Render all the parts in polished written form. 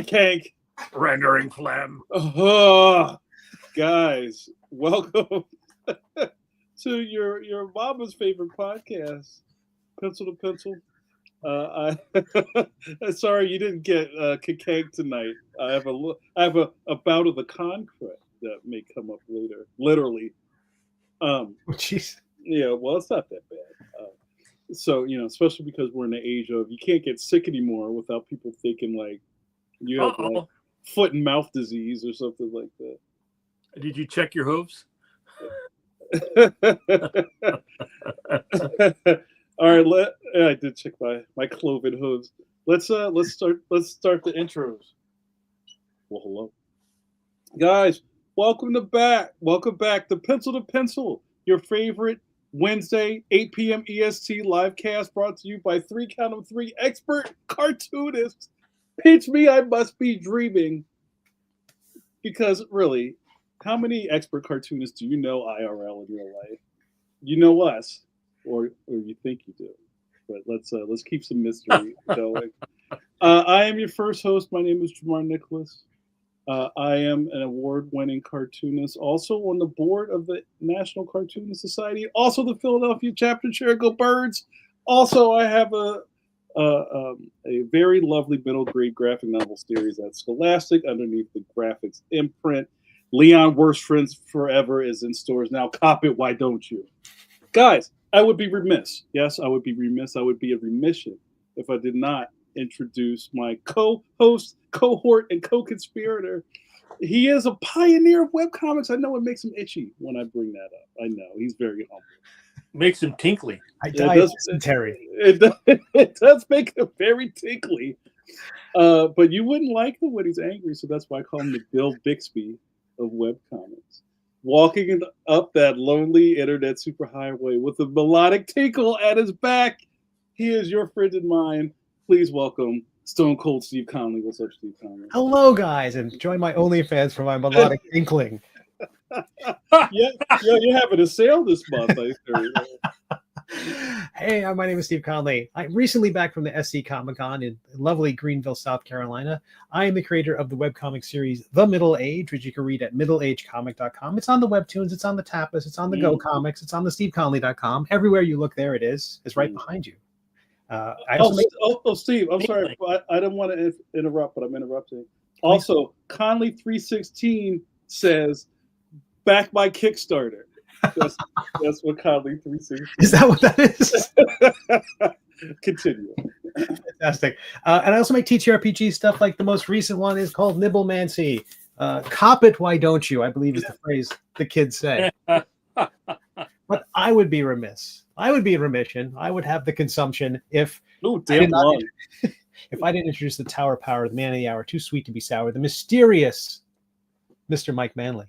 Cake. Rendering phlegm. Guys, welcome to your mama's favorite podcast, Pencil to Pencil. Sorry you didn't get cake tonight. I have a bout of the concrete that may come up later. Literally. Jeez. Yeah, well, it's not that bad. So, especially because we're in the age of you can't get sick anymore without people thinking like you have like foot and mouth disease or something like that. Did you check your hooves? All right, I did check my cloven hooves. Let's start the intros. Well, hello, guys. Welcome back to Pencil to Pencil, your favorite Wednesday 8 p.m. EST live cast, brought to you by 3 Count of 3 expert cartoonists. Pitch me, I must be dreaming. Because really, how many expert cartoonists do you know IRL in real life? You know us, or you think you do. But let's keep some mystery going. I am your first host. My name is JAMAR NICHOLAS. I am an award-winning cartoonist, also on the board of the National Cartoonist Society, also the Philadelphia chapter chair. Go Birds! Also, I have a very lovely middle grade graphic novel series at Scholastic underneath the graphics imprint. Leon Worst Friends Forever is in stores now. Cop it, why don't you? Guys, I would be remiss. Yes, I would be remiss. I would be a remission if I did not introduce my co-host, cohort, and co-conspirator. He is a pioneer of webcomics. I know it makes him itchy when I bring that up. I know. He's very humble. Makes him tinkly. I died of dysentery. It does make him very tinkly. But you wouldn't like him when he's angry, so that's why I call him the Bill Bixby of webcomics. Walking up that lonely internet superhighway with a melodic tinkle at his back, he is your friend and mine. Please welcome Stone Cold Steve Conley. What's up, Steve Conley? Hello, guys, and join my OnlyFans for my melodic tinkling. Yeah, you're having a sale this month, I heard. Hey, my name is Steve Conley. I'm recently back from the SC Comic-Con in lovely Greenville, South Carolina. I am the creator of the webcomic series The Middle Age, which you can read at middleagecomic.com. It's on the Webtoons, it's on the Tapas, it's on the Go Comics, it's on the steveconley.com. Everywhere you look, there it is. It's right behind you. Steve, I'm sorry. I didn't want to interrupt, but I'm interrupting. Also, Conley316 says, back my Kickstarter. That's what Conley316 is. That what that is? Continue. Fantastic. And I also make TTRPG stuff. Like the most recent one is called Nibblemancy. Cop it, why don't you? I believe is the phrase the kids say. But I would be remiss. I would be in remission. I would have the consumption if if I didn't introduce the Tower Power, the Man of the Hour, too sweet to be sour, the mysterious Mr. Mike Manley.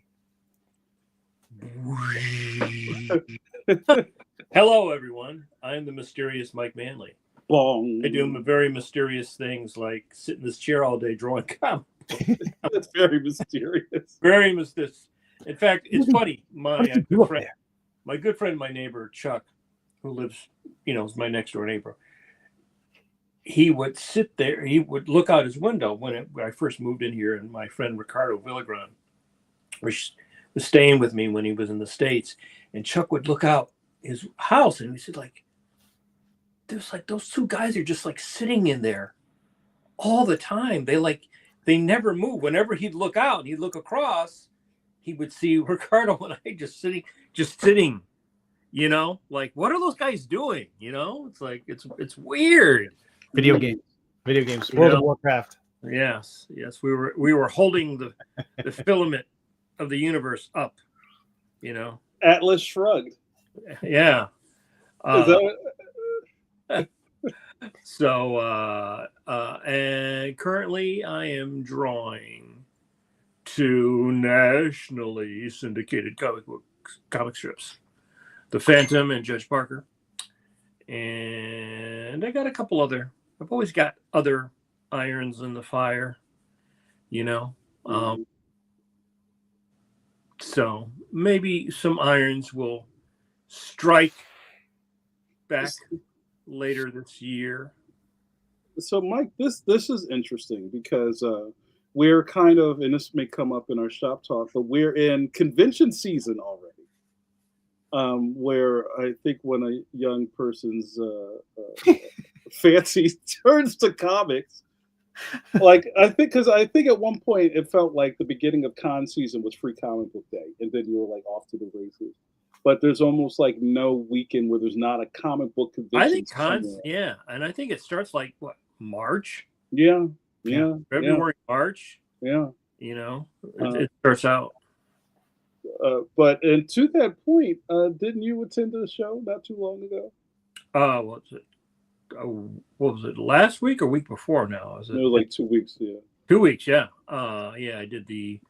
Hello, everyone. I am the mysterious Mike Manley. I do very mysterious things like sit in this chair all day drawing comics. That's very mysterious. Very mysterious. In fact, it's funny. My good friend, my neighbor Chuck, who lives, is my next door neighbor. He would sit there. He would look out his window when I first moved in here, and my friend Ricardo Villagran was staying with me when he was in the States, and Chuck would look out his house, and he said, there's those two guys are just sitting in there all the time. They never move. Whenever he'd look out, he'd look across, he would see Ricardo and I just sitting. What are those guys doing? It's weird. Video games, World of Warcraft. Yes. We were holding the filament of the universe up. Atlas Shrugged. Yeah. And currently I am drawing 2 nationally syndicated comic strips. The Phantom and Judge Parker. And I got a couple other. I've always got other irons in the fire, So maybe some irons will strike back later this year. So Mike, this is interesting because we're kind of, and this may come up in our shop talk, but we're in convention season already. Where I think when a young person's fancy turns to comics, like I think at one point it felt like the beginning of con season was free comic book day, and then you were like off to the races. But there's almost like no weekend where there's not a comic book convention. I think cons, yeah, and I think it starts like what, March? Yeah, February, March. Yeah, it starts out. But and to that point, didn't you attend a show not too long ago? What was it? What was it? Last week or week before? Now it was like 2 weeks. Yeah, 2 weeks. Yeah. I did the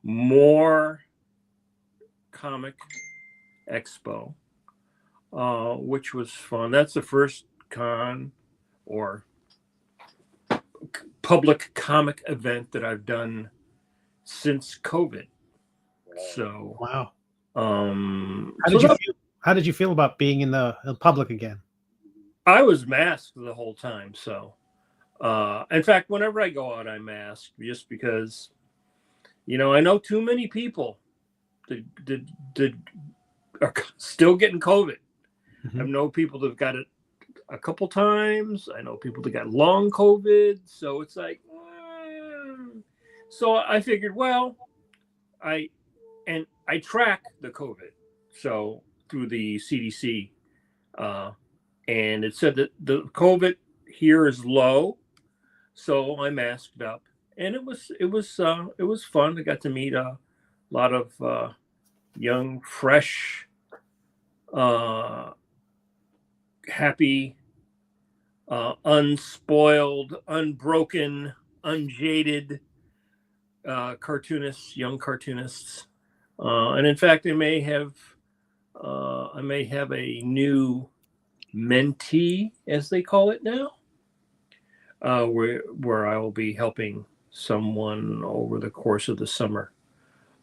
More Comic Expo, which was fun. That's the first con or public comic event that I've done since COVID. So wow. How did you feel about being in the public again? I was masked the whole time. So, in fact, whenever I go out, I'm masked just because, I know too many people that are still getting COVID. Mm-hmm. I know people that have got it a couple times. I know people that got long COVID. So it's like, so I figured, well, I track the COVID, so through the CDC, and it said that the COVID here is low, so I masked up, and it was fun. I got to meet a lot of young, fresh, happy, unspoiled, unbroken, unjaded cartoonists, young cartoonists. And in fact, I may have a new mentee, as they call it now, where I will be helping someone over the course of the summer,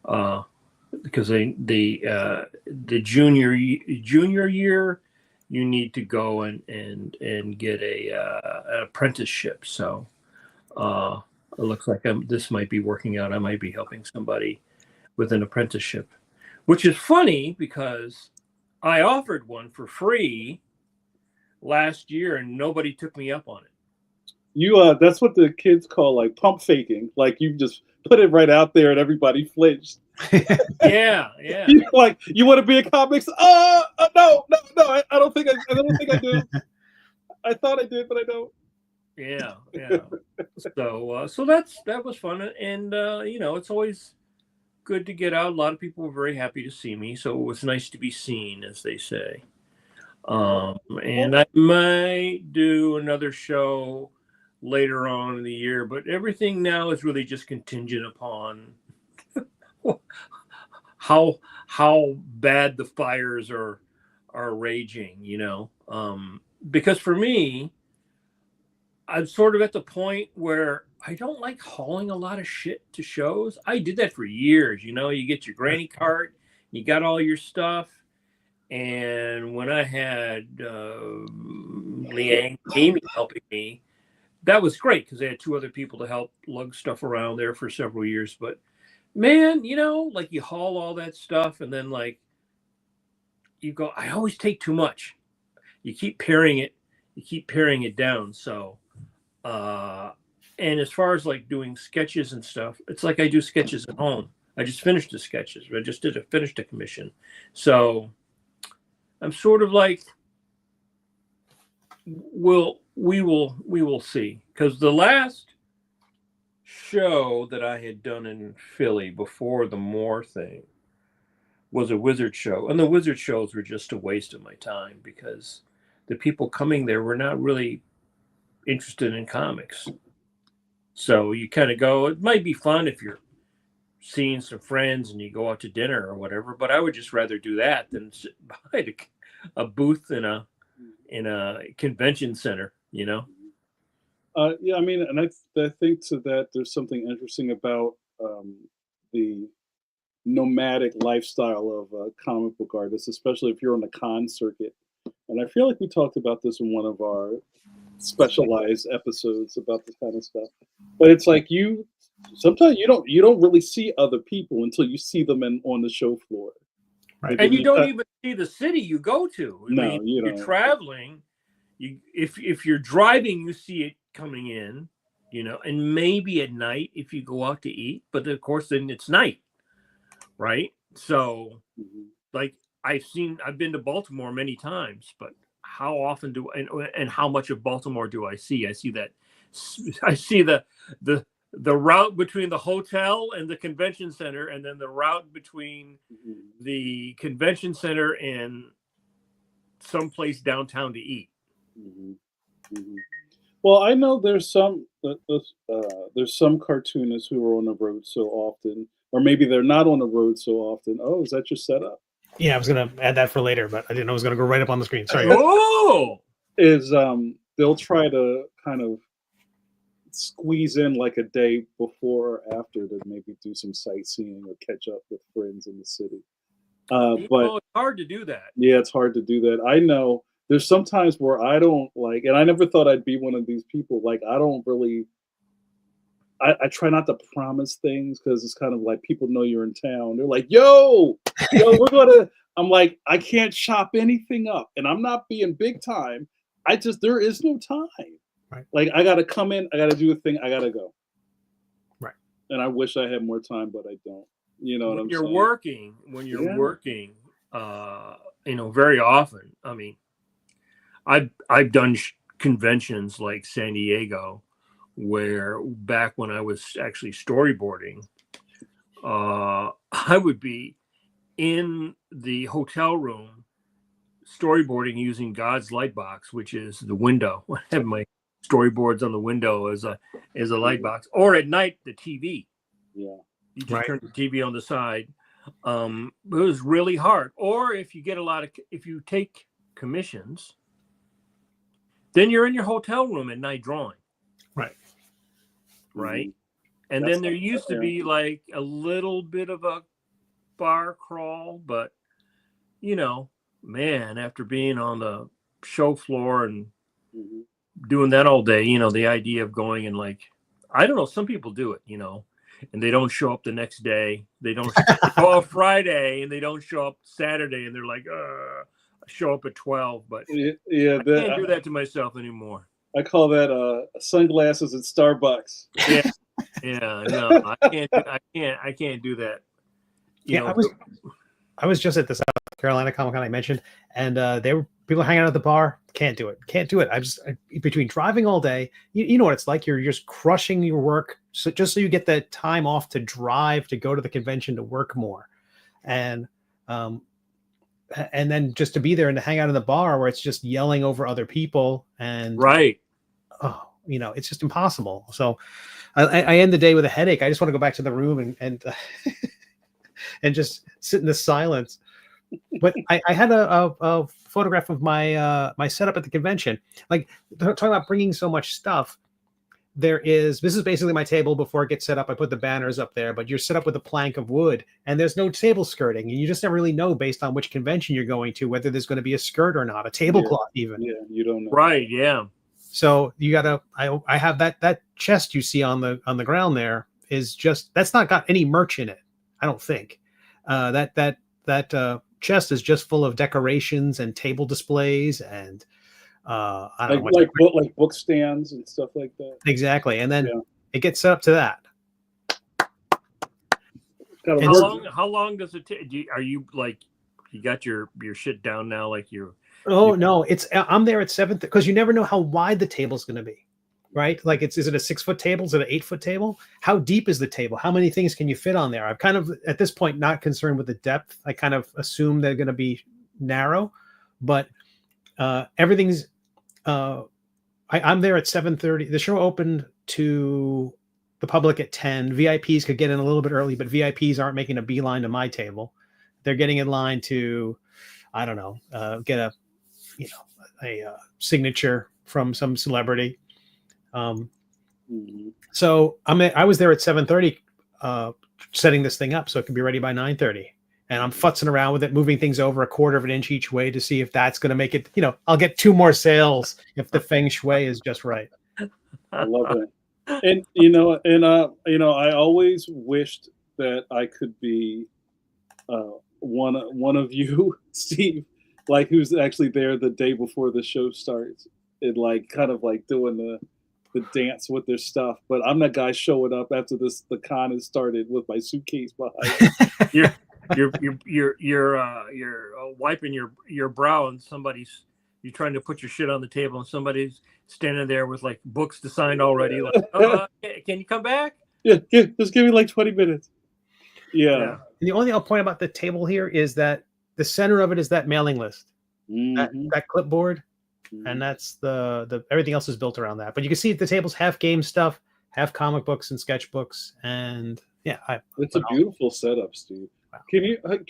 because the junior year you need to go and get an apprenticeship. So it looks like this might be working out. I might be helping somebody with an apprenticeship, which is funny because I offered one for free last year and nobody took me up on it. That's what the kids call like pump faking. Like you just put it right out there and everybody flinched. Yeah. Like, you want to be in comics? No, I don't think I do. I thought I did, but I don't. Yeah. So that was fun, and it's always good to get out. A lot of people were very happy to see me, so it was nice to be seen, as they say. And I might do another show later on in the year, but everything now is really just contingent upon how bad the fires are raging, because for me, I'm sort of at the point where I don't like hauling a lot of shit to shows. I did that for years. You get your granny cart, you got all your stuff. And when I had Leanne, Amy helping me, that was great because they had two other people to help lug stuff around there for several years. But man, like you haul all that stuff and then like you go, I always take too much. You keep paring it down. So, and as far as like doing sketches and stuff, it's like I do sketches at home. I just finished the sketches. I just finished a commission. So I'm sort of like, we will see, because the last show that I had done in Philly before the Moore thing was a wizard show, and the wizard shows were just a waste of my time because the people coming there were not really interested in comics. So you kind of go, it might be fun if you're seeing some friends and you go out to dinner or whatever, but I would just rather do that than sit behind a booth in a convention center, Yeah, I mean, and I think to that there's something interesting about the nomadic lifestyle of comic book artists, especially if you're on the con circuit. And I feel like we talked about this in one of our specialized episodes about this kind of stuff. But it's like sometimes you don't really see other people until you see them on the show floor. Right. And you don't even see the city you go to. I mean, you you're traveling. If you're driving, you see it coming in, and maybe at night if you go out to eat. But of course, then it's night, right? So, like I've been to Baltimore many times, but how often and how much of Baltimore do I see? I see the route between the hotel and the convention center, and then the route between the convention center and someplace downtown to eat. Well, I know there's some cartoonists who are on the road so often, or maybe they're not on the road so often. Oh, is that your setup? Yeah, I was gonna add that for later, but I didn't know it was gonna go right up on the screen. Sorry. Oh, They'll try to kind of squeeze in like a day before or after to maybe do some sightseeing or catch up with friends in the city. But it's hard to do that. Yeah, it's hard to do that. I know there's some times where I don't like, and I never thought I'd be one of these people. Like, I don't really, I try not to promise things because it's kind of like people know you're in town. They're like, yo, I'm like, I can't chop anything up, and I'm not being big time. There is no time. Right. Like, I got to come in, I got to do a thing, I got to go. Right. And I wish I had more time, but I don't. You know what I'm saying? When you're working, very often. I mean, I've done conventions like San Diego, where back when I was actually storyboarding, I would be in the hotel room storyboarding using God's light box, which is the window. I have my storyboards on the window as a light box, or at night the TV. Yeah, you just turn the TV on the side. It was really hard. Or if you take commissions, then you're in your hotel room at night drawing. Right. And then there used to be like a little bit of a bar crawl, but man, after being on the show floor and doing that all day, the idea of going and like, I don't know, some people do it, and they don't show up the next day. They don't go off Friday and they don't show up Saturday, and they're like, show up at 12. But I can't do that to myself anymore. I call that sunglasses at Starbucks. Yeah, no, I can't do that. I was just at the South Carolina Comic Con I mentioned, and they were people hanging out at the bar. Can't do it. Between driving all day, you know what it's like. You're just crushing your work, so you get the time off to drive to go to the convention to work more, and then just to be there and to hang out in the bar where it's just yelling over other people and it's just impossible. So I end the day with a headache. I just want to go back to the room and and just sit in the silence. But I had a photograph of my setup at the convention. Like, talking about bringing so much stuff. This is basically my table before it gets set up. I put the banners up there, but you're set up with a plank of wood, and there's no table skirting, and you just never really know based on which convention you're going to whether there's going to be a skirt or not, a tablecloth even. Yeah, you don't know. Right? Yeah. So you gotta. I have that chest you see on the ground there is just, that's not got any merch in it. I don't think. That chest is just full of decorations and table displays and like book stands and stuff like that. Exactly, and then it gets set up to that. How long does it take? Are you like, you got your shit down now? Like you're? Oh no, I'm there at 7 because you never know how wide the table's going to be, right? Like, is it a 6-foot table? Is it an 8-foot table? How deep is the table? How many things can you fit on there? I'm kind of at this point not concerned with the depth. I kind of assume they're going to be narrow, but everything's. I'm there at 7:30. The show opened to the public at 10. VIPs could get in a little bit early, but VIPs aren't making a beeline to my table. They're getting in line to, I don't know, get a signature from some celebrity. So I was there at 7:30, setting this thing up so it could be ready by 9:30. and I'm futzing around with it, moving things over 1/4 of an inch each way to see if that's going to make it, I'll get 2 more sales if the feng shui is just right. I love it. And I always wished that I could be one of you, Steve, like who's actually there the day before the show starts and like kind of like doing the dance with their stuff. But I'm that guy showing up after the con has started with my suitcase behind. You're wiping your brow, and you're trying to put your shit on the table, and somebody's standing there with like books to sign already. Like, can you come back? Yeah, just give me like 20 minutes. Yeah. And the only thing I'll point about the table here is that the center of it is that mailing list, that clipboard, and that's the everything else is built around that. But you can see the tables have game stuff, have comic books and sketchbooks, and it's a beautiful setup, Steve. Wow.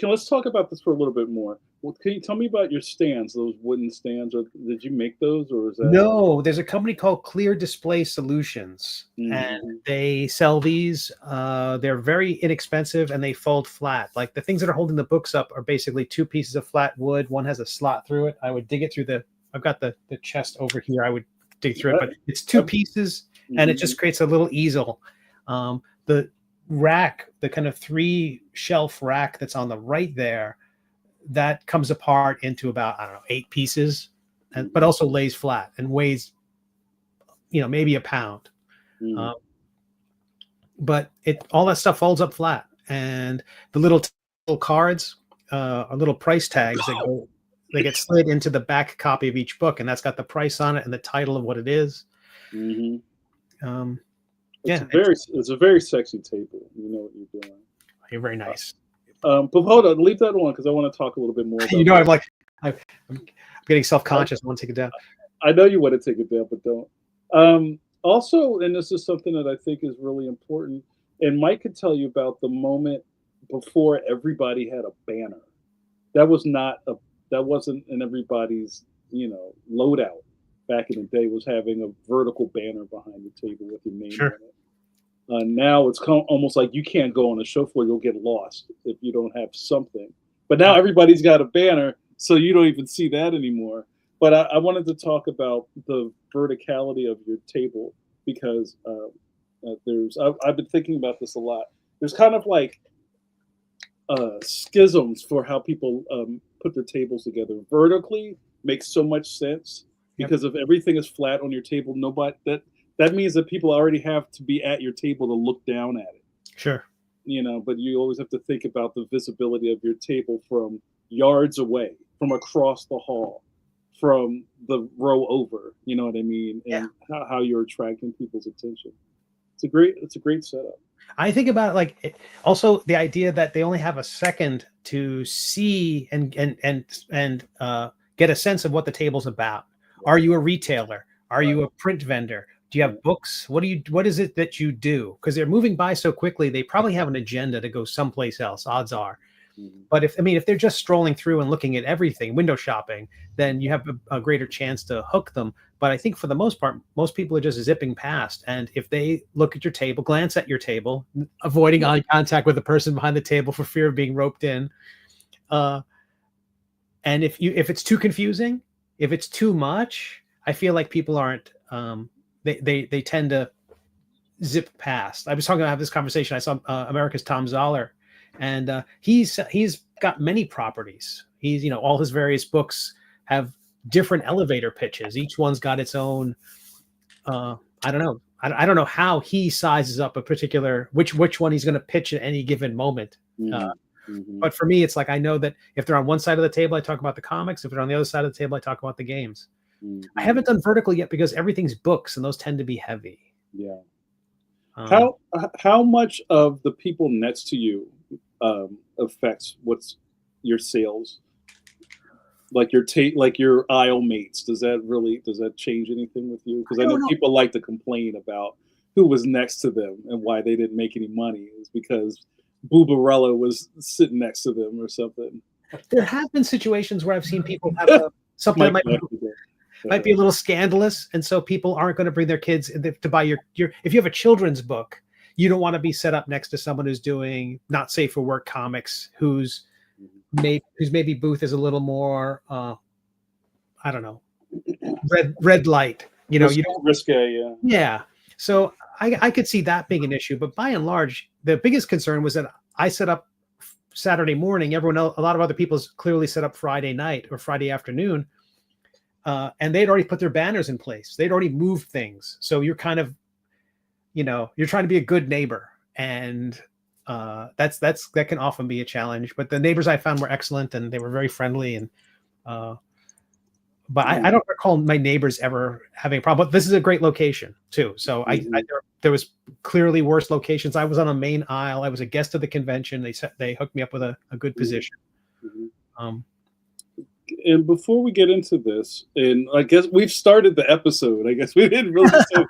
Let's talk about this for a little bit more. Well, can you tell me about your stands, those wooden stands, or did you make those, or is that? No, there's a company called Clear Display Solutions, and they sell these. They're very inexpensive, and they fold flat. Like the things that are holding the books up are basically 2 pieces of flat wood. One has a slot through it. I would dig it through I've got the chest over here. I would dig through it, but it's 2 pieces, and it just creates a little easel. The rack, the kind of 3-shelf rack that's on the right there, that comes apart into about 8 pieces, but also lays flat and weighs maybe a pound. But all that stuff folds up flat, and the little cards are little price tags they get slid into the back copy of each book, and that's got the price on it and the title of what it is. It's a very sexy table. You know what you're doing. You're very nice. But hold on, leave that on because I want to talk a little bit more about I'm getting self-conscious. I want to take it down. I know you want to take it down, but don't. Also, and this is something that I think is really important, and Mike could tell you about the moment before everybody had a banner. That wasn't in everybody's, loadout back in the day, was having a vertical banner behind the table with your name on it. Now it's almost like you can't go on the show floor, you'll get lost if you don't have something. But now everybody's got a banner, so you don't even see that anymore. But I wanted to talk about the verticality of your table because I've been thinking about this a lot. There's kind of like schisms for how people put their tables together. Vertically makes so much sense because if everything is flat on your table, that means that people already have to be at your table to look down at it. Sure. But you always have to think about the visibility of your table from yards away, from across the hall, from the row over, you know what I mean? And how you're attracting people's attention. It's a great setup. I think about it also the idea that they only have a second to see and get a sense of what the table's about. Are you a retailer? Are you a print vendor? Do you have books? What is it that you do? Because they're moving by so quickly, they probably have an agenda to go someplace else, odds are. But if they're just strolling through and looking at everything, window shopping, then you have a greater chance to hook them. But I think for the most part, most people are just zipping past. And if they look at your table, glance at your table, avoiding eye contact with the person behind the table for fear of being roped in. And if it's too confusing, if it's too much, I feel like people aren't, they tend to zip past. I have this conversation. I saw America's Tom Zoller, and he's got many properties. He's, all his various books have different elevator pitches. Each one's got its own, I don't know. I don't know how he sizes up a particular, which one he's going to pitch at any given moment. But for me, it's like, I know that if they're on one side of the table, I talk about the comics. If they're on the other side of the table, I talk about the games. I haven't done vertical yet because everything's books and those tend to be heavy. Yeah. How much of the people next to you affects what's your sales? Like your aisle mates, does that change anything with you? Because I know people like to complain about who was next to them and why they didn't make any money. It's because Boobarella was sitting next to them or something. There have been situations where I've seen people have something that might be a little scandalous, and so people aren't going to bring their kids to buy your. If you have a children's book, you don't want to be set up next to someone who's doing not safe for work comics, who's maybe booth is a little more I don't know, red light. You know, you don't risque, yeah. Yeah. So I could see that being an issue, but by and large, the biggest concern was that I set up Saturday morning. Everyone else, a lot of other people clearly set up Friday night or Friday afternoon, and they'd already put their banners in place. They'd already moved things. So you're kind of, you're trying to be a good neighbor, and that can often be a challenge. But the neighbors I found were excellent, and they were very friendly, and but I don't recall my neighbors ever having a problem. But this is a great location too. So there was clearly worse locations. I was on a main aisle. I was a guest of the convention. They hooked me up with a good position. And before we get into this, and I guess we've started the episode. I guess we didn't really. So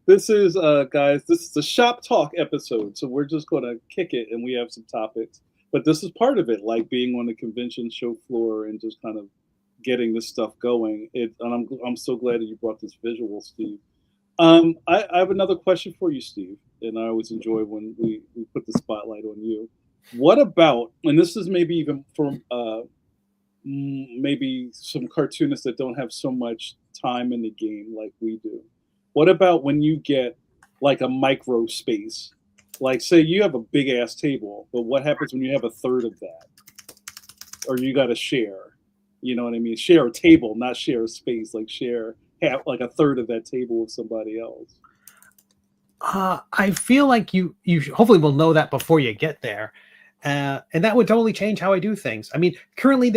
this is guys. This is a shop talk episode. So we're just going to kick it, and we have some topics. But this is part of it, like being on the convention show floor and just kind of getting this stuff going. And I'm so glad that you brought this visual, Steve. I have another question for you, Steve, and I always enjoy when we put the spotlight on you. What about, and this is maybe even from maybe some cartoonists that don't have so much time in the game like we do. What about when you get like a micro space? Like say you have a big ass table, but what happens when you have a third of that? Or you got to share, you know what I mean? Share a table, not share a space, like have like a third of that table with somebody else. I feel like you hopefully will know that before you get there. And that would totally change how I do things. I mean, currently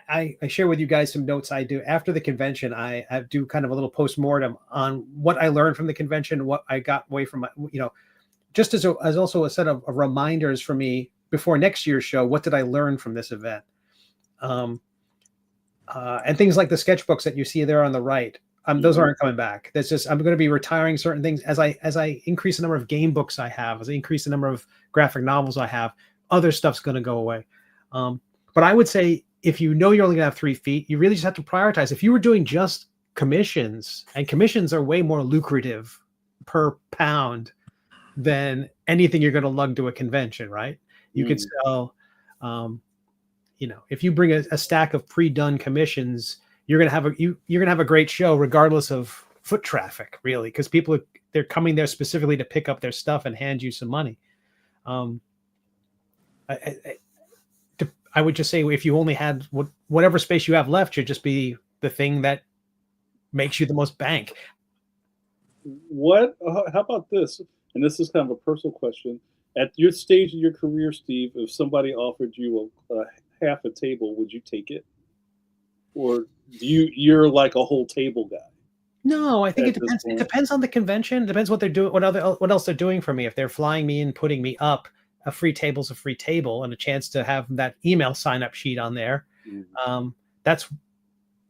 I share with you guys some notes I do after the convention. I do kind of a little postmortem on what I learned from the convention, what I got away from, just as also a set of reminders for me before next year's show. What did I learn from this event? And things like the sketchbooks that you see there on the right. Those aren't coming back. That's just, I'm going to be retiring certain things as I increase the number of game books I have, as I increase the number of graphic novels I have, other stuff's going to go away. But I would say if you know you're only going to have 3 feet, you really just have to prioritize. If you were doing just commissions, and commissions are way more lucrative per pound than anything you're going to lug to a convention, right? You could sell, if you bring a stack of pre-done commissions, you're gonna have a great show regardless of foot traffic, really, because they're coming there specifically to pick up their stuff and hand you some money. I would just say if you only had whatever space you have left should just be the thing that makes you the most bank. How about this? And this is kind of a personal question. At your stage of your career, Steve, if somebody offered you a half a table, would you take it? Or you're like a whole table guy? No, I think it depends. It depends on the convention. It depends what they're doing, what else they're doing for me. If they're flying me in, putting me up, a free table's a free table, and a chance to have that email sign-up sheet on there. That's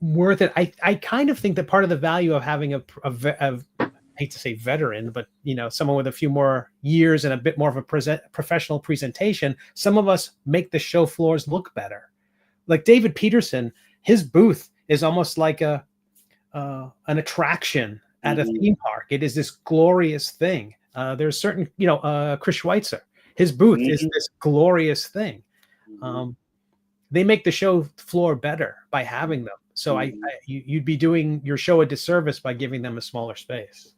worth it. I kind of think that part of the value of having a I hate to say veteran, but someone with a few more years and a bit more of a professional presentation, some of us make the show floors look better. Like David Peterson, his booth is almost like an attraction at a theme park. It is this glorious thing. There's certain, Chris Schweitzer, his booth is this glorious thing. They make the show floor better by having them. So you'd be doing your show a disservice by giving them a smaller space.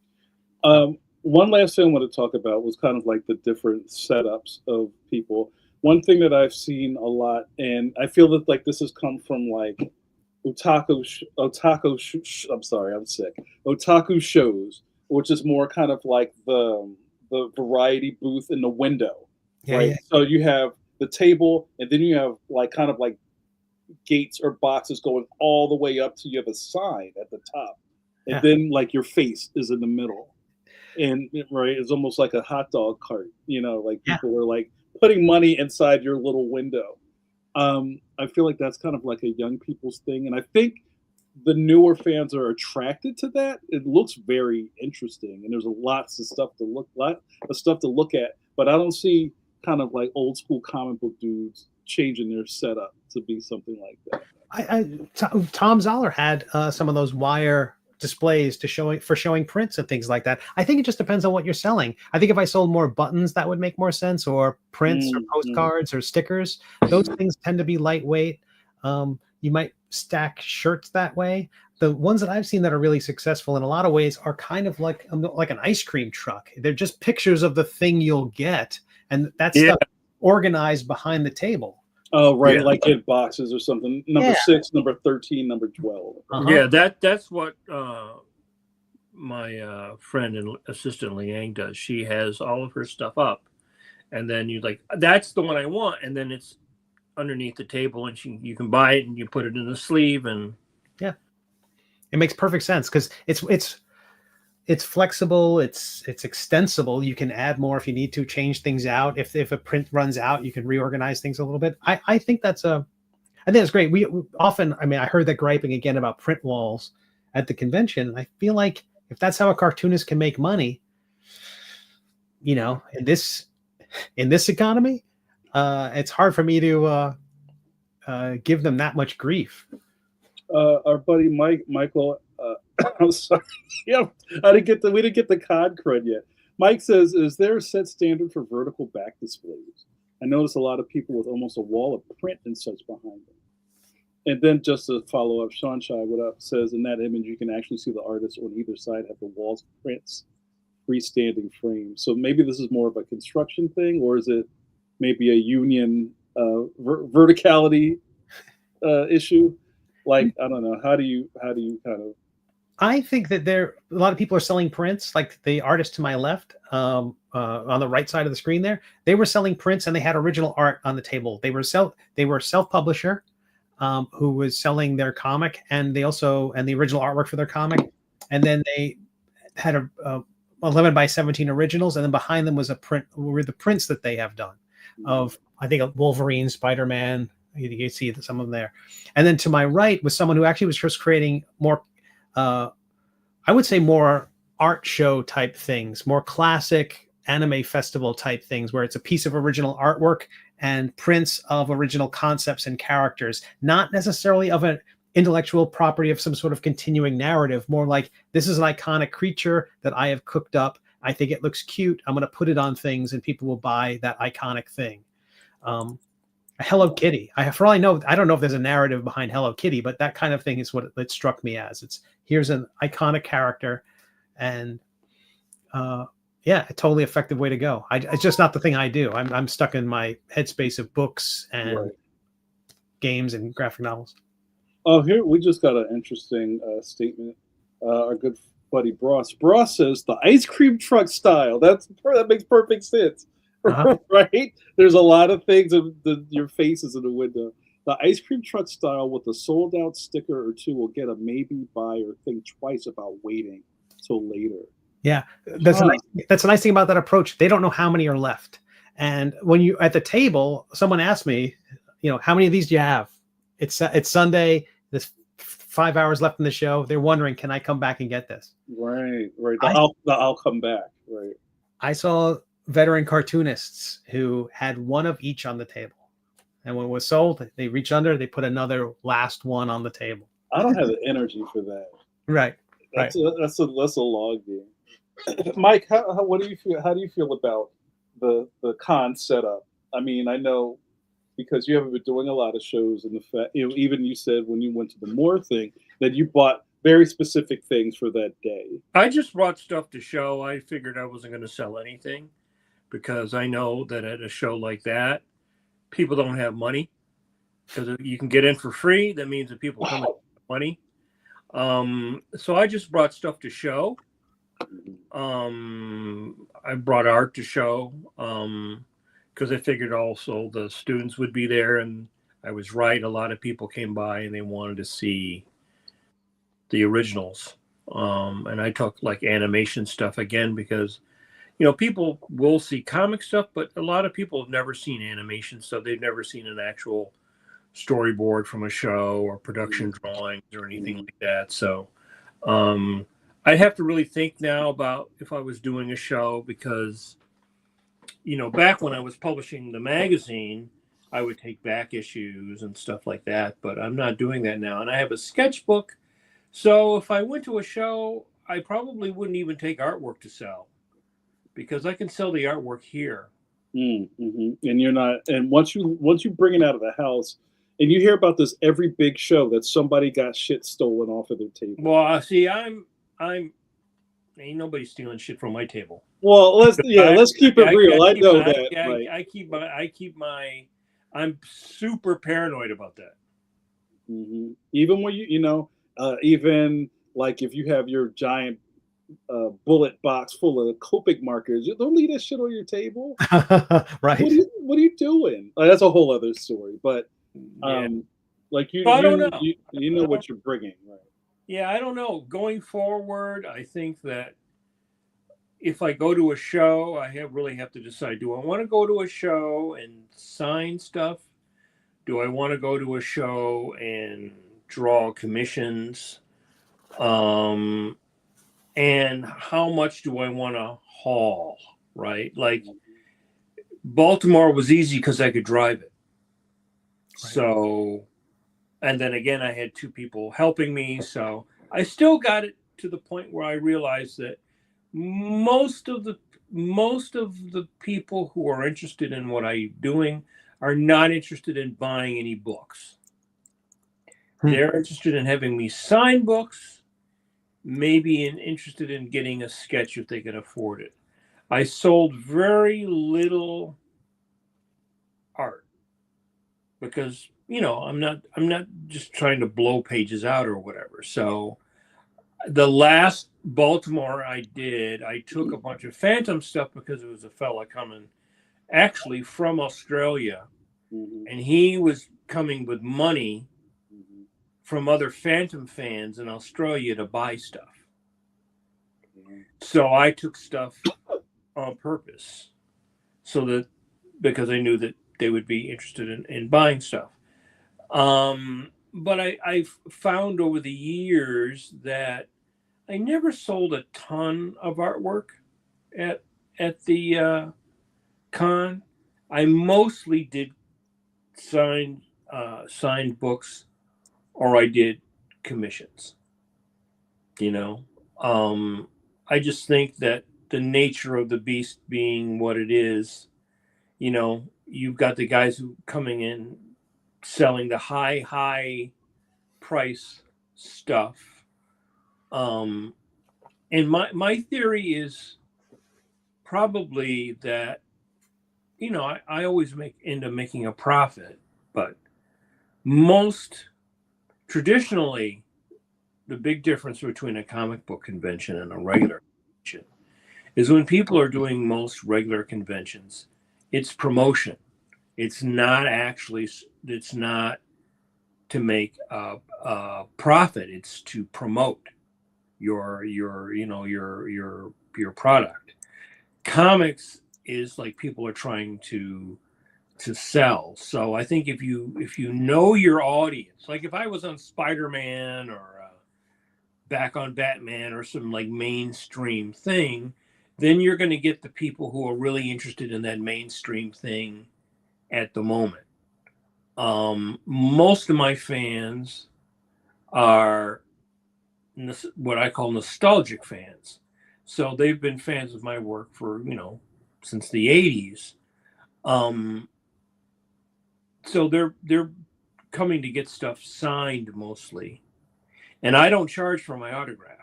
One last thing I want to talk about was kind of like the different setups of people. One thing that I've seen a lot, and I feel that like this has come from like otaku shows, which is more kind of like the variety booth in the window, right? Yeah. So you have the table, and then you have like kind of like gates or boxes going all the way up to you have a sign at the top, and then like your face is in the middle, and right, it's almost like a hot dog cart, like people are like putting money inside your little window. I feel like that's kind of like a young people's thing, and I think the newer fans are attracted to that. It looks very interesting, and there's lots of stuff to look at. But I don't see kind of like old school comic book dudes changing their setup to be something like that. Tom Zoller had some of those wire displays to showing prints and things like that. I think it just depends on what you're selling. I think if I sold more buttons, that would make more sense, or prints or postcards or stickers. Those things tend to be lightweight. You might stack shirts that way. The ones that I've seen that are really successful in a lot of ways are kind of like an ice cream truck. They're just pictures of the thing you'll get, and that's stuff organized behind the table. Oh, right, like in boxes or something. Number 6, number 13, number 12. Yeah, that's what my friend and assistant Liang does. She has all of her stuff up, and then you like, that's the one I want, and then it's underneath the table, and you can buy it and you put it in the sleeve, and it makes perfect sense because it's flexible, it's extensible. You can add more if you need to, change things out. If a print runs out, you can reorganize things a little bit. I think that's great. We often, I heard that griping again about print walls at the convention. I feel like if that's how a cartoonist can make money, in this economy, it's hard for me to give them that much grief. Our buddy Michael, I'm sorry. Yeah, we didn't get the cod cred yet. Mike says, is there a set standard for vertical back displays? I notice a lot of people with almost a wall of print and such behind them. And then just to follow up, Sean Shai, what up, says in that image, you can actually see the artists on either side have the walls of prints, freestanding frames. So maybe this is more of a construction thing, or is it maybe a union verticality issue? Like, I don't know. How do you kind of? I think that a lot of people are selling prints, like the artist to my left, on the right side of the screen there. They were selling prints and they had original art on the table. They were self-publisher who was selling their comic, and the original artwork for their comic. And then they had a 11 by 17 originals, and then behind them was were the prints that they have done of, I think, Wolverine, Spider-Man. You see some of them there. And then to my right was someone who actually was just creating more, I would say more art show type things, more classic anime festival type things, where it's a piece of original artwork and prints of original concepts and characters, not necessarily of an intellectual property of some sort of continuing narrative, more like, this is an iconic creature that I have cooked up. I think it looks cute. I'm going to put it on things and people will buy that iconic thing. Hello Kitty. For all I know, I don't know if there's a narrative behind Hello Kitty, but that kind of thing is what it struck me as. Here's an iconic character, and a totally effective way to go. It's just not the thing I do. I'm stuck in my headspace of books and games and graphic novels. Oh, here we just got an interesting statement. Our good buddy Bross says the ice cream truck style. That makes perfect sense. Right? There's a lot of things of your faces in the window. The ice cream truck style with a sold out sticker or two will get a maybe buy or think twice about waiting till later. Yeah, that's a nice thing about that approach. They don't know how many are left. And when you at the table, someone asked me, how many of these do you have? It's Sunday. There's 5 hours left in the show. They're wondering, can I come back and get this? Right. I'll come back. Right. I saw veteran cartoonists who had one of each on the table, and when it was sold, they reach under, they put another last one on the table. I don't have the energy for that. Right. That's a log game. Mike, what do you feel? How do you feel about the con setup? I mean, I know because you haven't been doing a lot of shows, and the fact, even you said when you went to the Moore thing that you bought very specific things for that day. I just brought stuff to show. I figured I wasn't going to sell anything, because I know that at a show like that, people don't have money. Because you can get in for free, that means that people come in with money. So I just brought stuff to show. I brought art to show because I figured also the students would be there, and I was right. A lot of people came by and they wanted to see the originals. And I took like animation stuff again because people will see comic stuff, but a lot of people have never seen animation stuff. They've never seen an actual storyboard from a show or production drawings or anything like that. So I'd have to really think now about if I was doing a show because, back when I was publishing the magazine, I would take back issues and stuff like that, but I'm not doing that now. And I have a sketchbook So if I went to a show, I probably wouldn't even take artwork to sell because I can sell the artwork here. And you're not. And once you bring it out of the house, and you hear about this every big show that somebody got shit stolen off of their table. Well, see, I'm ain't nobody stealing shit from my table. Well, let's keep it real. I know that. I keep my. I'm super paranoid about that. Even when even like if you have your giant bullet box full of Copic markers, you don't leave that shit on your table. Right. What are you doing? That's a whole other story. But like you don't know. You know what you're bringing, right? Yeah, I don't know. Going forward, I think that if I go to a show, I really have to decide: do I want to go to a show and sign stuff? Do I want to go to a show and draw commissions? And how much do I want to haul? Right? Like Baltimore was easy because I could drive it. Right. So, and then again, I had 2 people helping me. So I still got it to the point where I realized that most of the people who are interested in what I'm doing are not interested in buying any books. They're interested in having me sign books, maybe interested in getting a sketch if they can afford it. I sold very little art because, I'm not just trying to blow pages out or whatever. So the last Baltimore I did, I took a bunch of Phantom stuff because it was a fella coming actually from Australia, and he was coming with money from other Phantom fans in Australia to buy stuff. So I took stuff on purpose because I knew that they would be interested in buying stuff. But I've found over the years that I never sold a ton of artwork at the con. I mostly did signed books, or I did commissions. I just think that the nature of the beast being what it is, you've got the guys who coming in selling the high price stuff. And my theory is probably that, I always end up making a profit, but traditionally, the big difference between a comic book convention and a regular convention is when people are doing most regular conventions, it's promotion. It's not to make a profit. It's to promote your product. Comics is like people are trying to sell. So I think if you know your audience, like if I was on Spider-Man or back on Batman or some like mainstream thing, then you're going to get the people who are really interested in that mainstream thing at the moment. Most of my fans are what I call nostalgic fans. So they've been fans of my work for, since the 80s. So they're coming to get stuff signed mostly. And I don't charge for my autograph.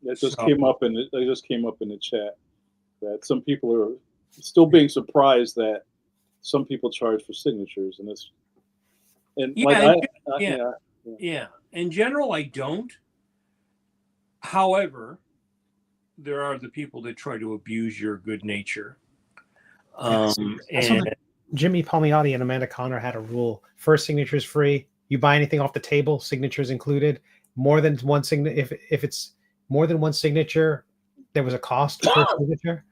That just came up in the chat that some people are still being surprised that some people charge for signatures, In general, I don't. However, there are the people that try to abuse your good nature. And Jimmy Palmiotti and Amanda Connor had a rule: first signature is free. You buy anything off the table, signatures included. More than one signature, if it's more than one signature, there was a cost per signature.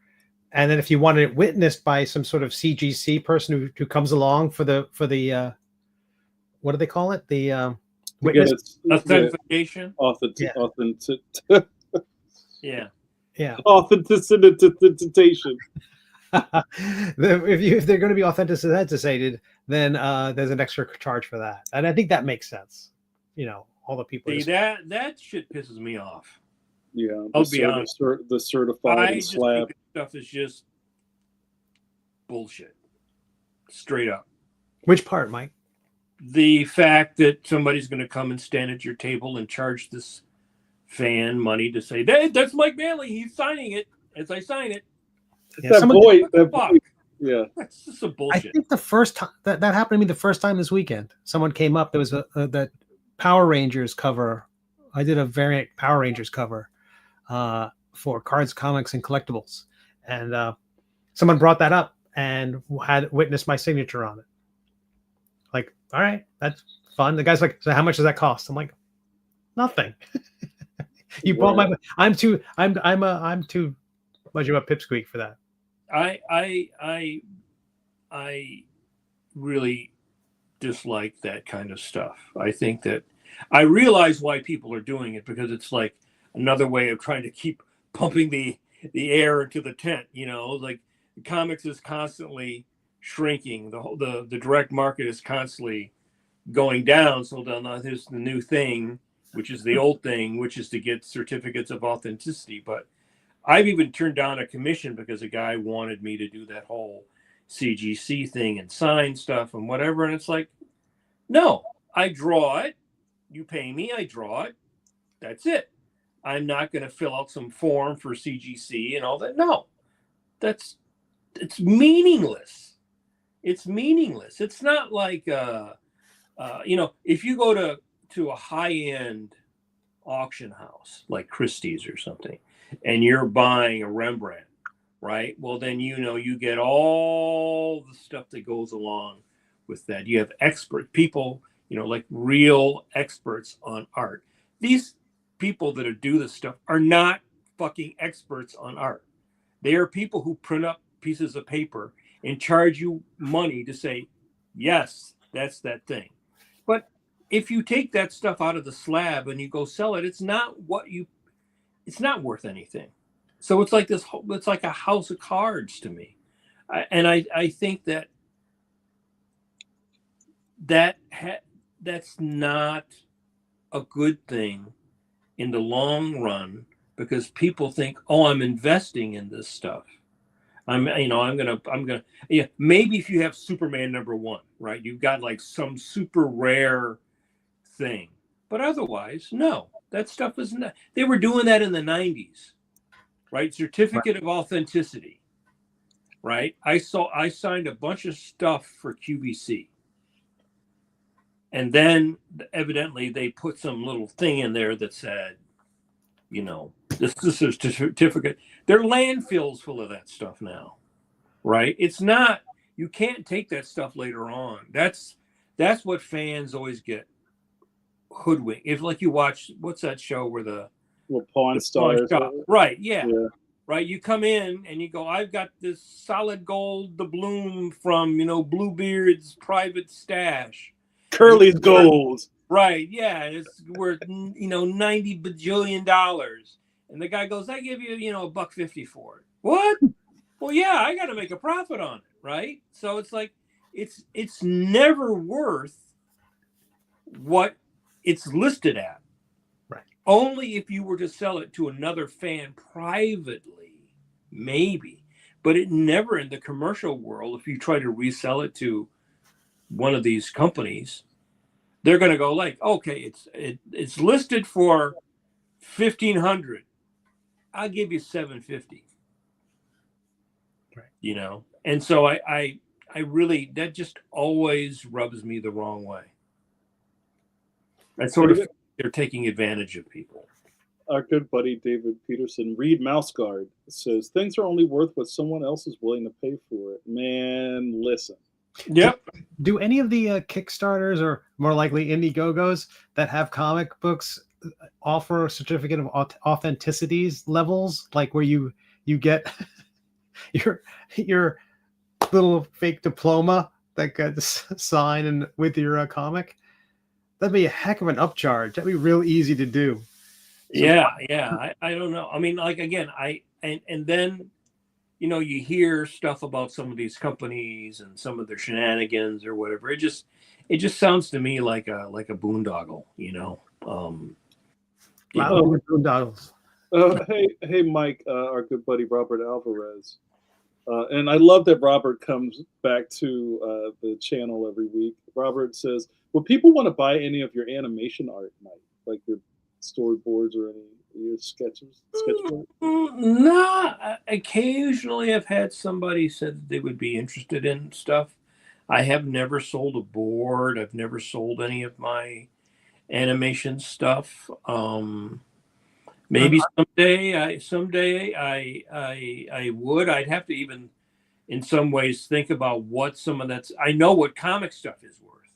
And then if you wanted it witnessed by some sort of CGC person who comes along for the what do they call it? The witness authentication. Yeah. Authentication. If they're going to be authenticated, then there's an extra charge for that, and I think that makes sense. all the people. See, that shit pisses me off. Yeah, I'll be honest. The certified I and just slab. think that stuff is just bullshit. Straight up. Which part, Mike? The fact that somebody's going to come and stand at your table and charge this fan money to say, hey, that's Mike Manley. He's signing it as I sign it. Yeah, That boy, What the fuck? yeah. That's just some I bullshit. think the first time that happened to me the first time this weekend, someone came up. There was that Power Rangers cover. I did a variant Power Rangers cover for Cards, Comics, and Collectibles, and someone brought that up and had witnessed my signature on it. Like, all right, that's fun. The guy's like, so how much does that cost? I'm like, nothing. You bought my. I'm too much of a pipsqueak for that. I really dislike that kind of stuff. I think that I realize why people are doing it, because it's like another way of trying to keep pumping the air into the tent. You know, like comics is constantly shrinking. The direct market is constantly going down. So now there's the new thing, which is the old thing, which is to get certificates of authenticity. But I've even turned down a commission because a guy wanted me to do that whole CGC thing and sign stuff and whatever. And it's like, no, I draw it. You pay me, I draw it. That's it. I'm not going to fill out some form for CGC and all that. No, it's meaningless. It's meaningless. It's not like, if you go to a high-end auction house like Christie's or something, and you're buying a Rembrandt, right? Well, then, you get all the stuff that goes along with that. You have expert people, like real experts on art. These people that do this stuff are not fucking experts on art. They are people who print up pieces of paper and charge you money to say, yes, that's that thing. But if you take that stuff out of the slab and you go sell it, it's not worth anything. So it's like it's like a house of cards to me. I think that's not a good thing in the long run, because people think, oh, I'm investing in this stuff. I'm gonna, maybe if you have Superman #1, right? You've got like some super rare thing, but otherwise, no, that stuff isn't that. They were doing that in the 90s, right? Certificate of authenticity, right? I signed a bunch of stuff for QVC. And then evidently they put some little thing in there that said, this is a certificate. Their landfills full of that stuff now, right? It's not, you can't take that stuff later on. That's what fans always get hoodwinked. If like you watch, what's that show where Pawn Stars, right? Yeah. Right. You come in and you go, I've got this solid gold doubloon from, Bluebeard's private stash. Curly's gold. Right. Yeah. It's worth, $90 bajillion. And the guy goes, I give you, $1.50 for it. What? Well, yeah, I got to make a profit on it. Right. So it's like, it's never worth what it's listed at. Right. Only if you were to sell it to another fan privately, maybe. But it never, in the commercial world, if you try to resell it to one of these companies, they're going to go like, okay, it's listed for $1,500. I'll give you $750. Right. And so I really, that just always rubs me the wrong way. That sort of, they're taking advantage of people. Our good buddy David Peterson, Reed Mouseguard, says things are only worth what someone else is willing to pay for it. Man, listen. Yep. Do any of the Kickstarters, or more likely Indiegogos, that have comic books offer a certificate of authenticities levels, like where you get your little fake diploma that got signed and with your comic? That'd be a heck of an upcharge. That'd be real easy to do. So, yeah. I don't know. I mean, like, again, and then, you hear stuff about some of these companies and some of their shenanigans or whatever. It just sounds to me like a boondoggle, Boondoggles. Hey, Mike, our good buddy Robert Alvarez. And I love that Robert comes back to the channel every week. Robert says, "Will people want to buy any of your animation art, Mike? Like your storyboards or any of your sketches?" No, occasionally I've had somebody said that they would be interested in stuff. I have never sold a board. I've never sold any of my animation stuff. Maybe someday I would. I'd have to even in some ways think about what some of that's. I know what comic stuff is worth,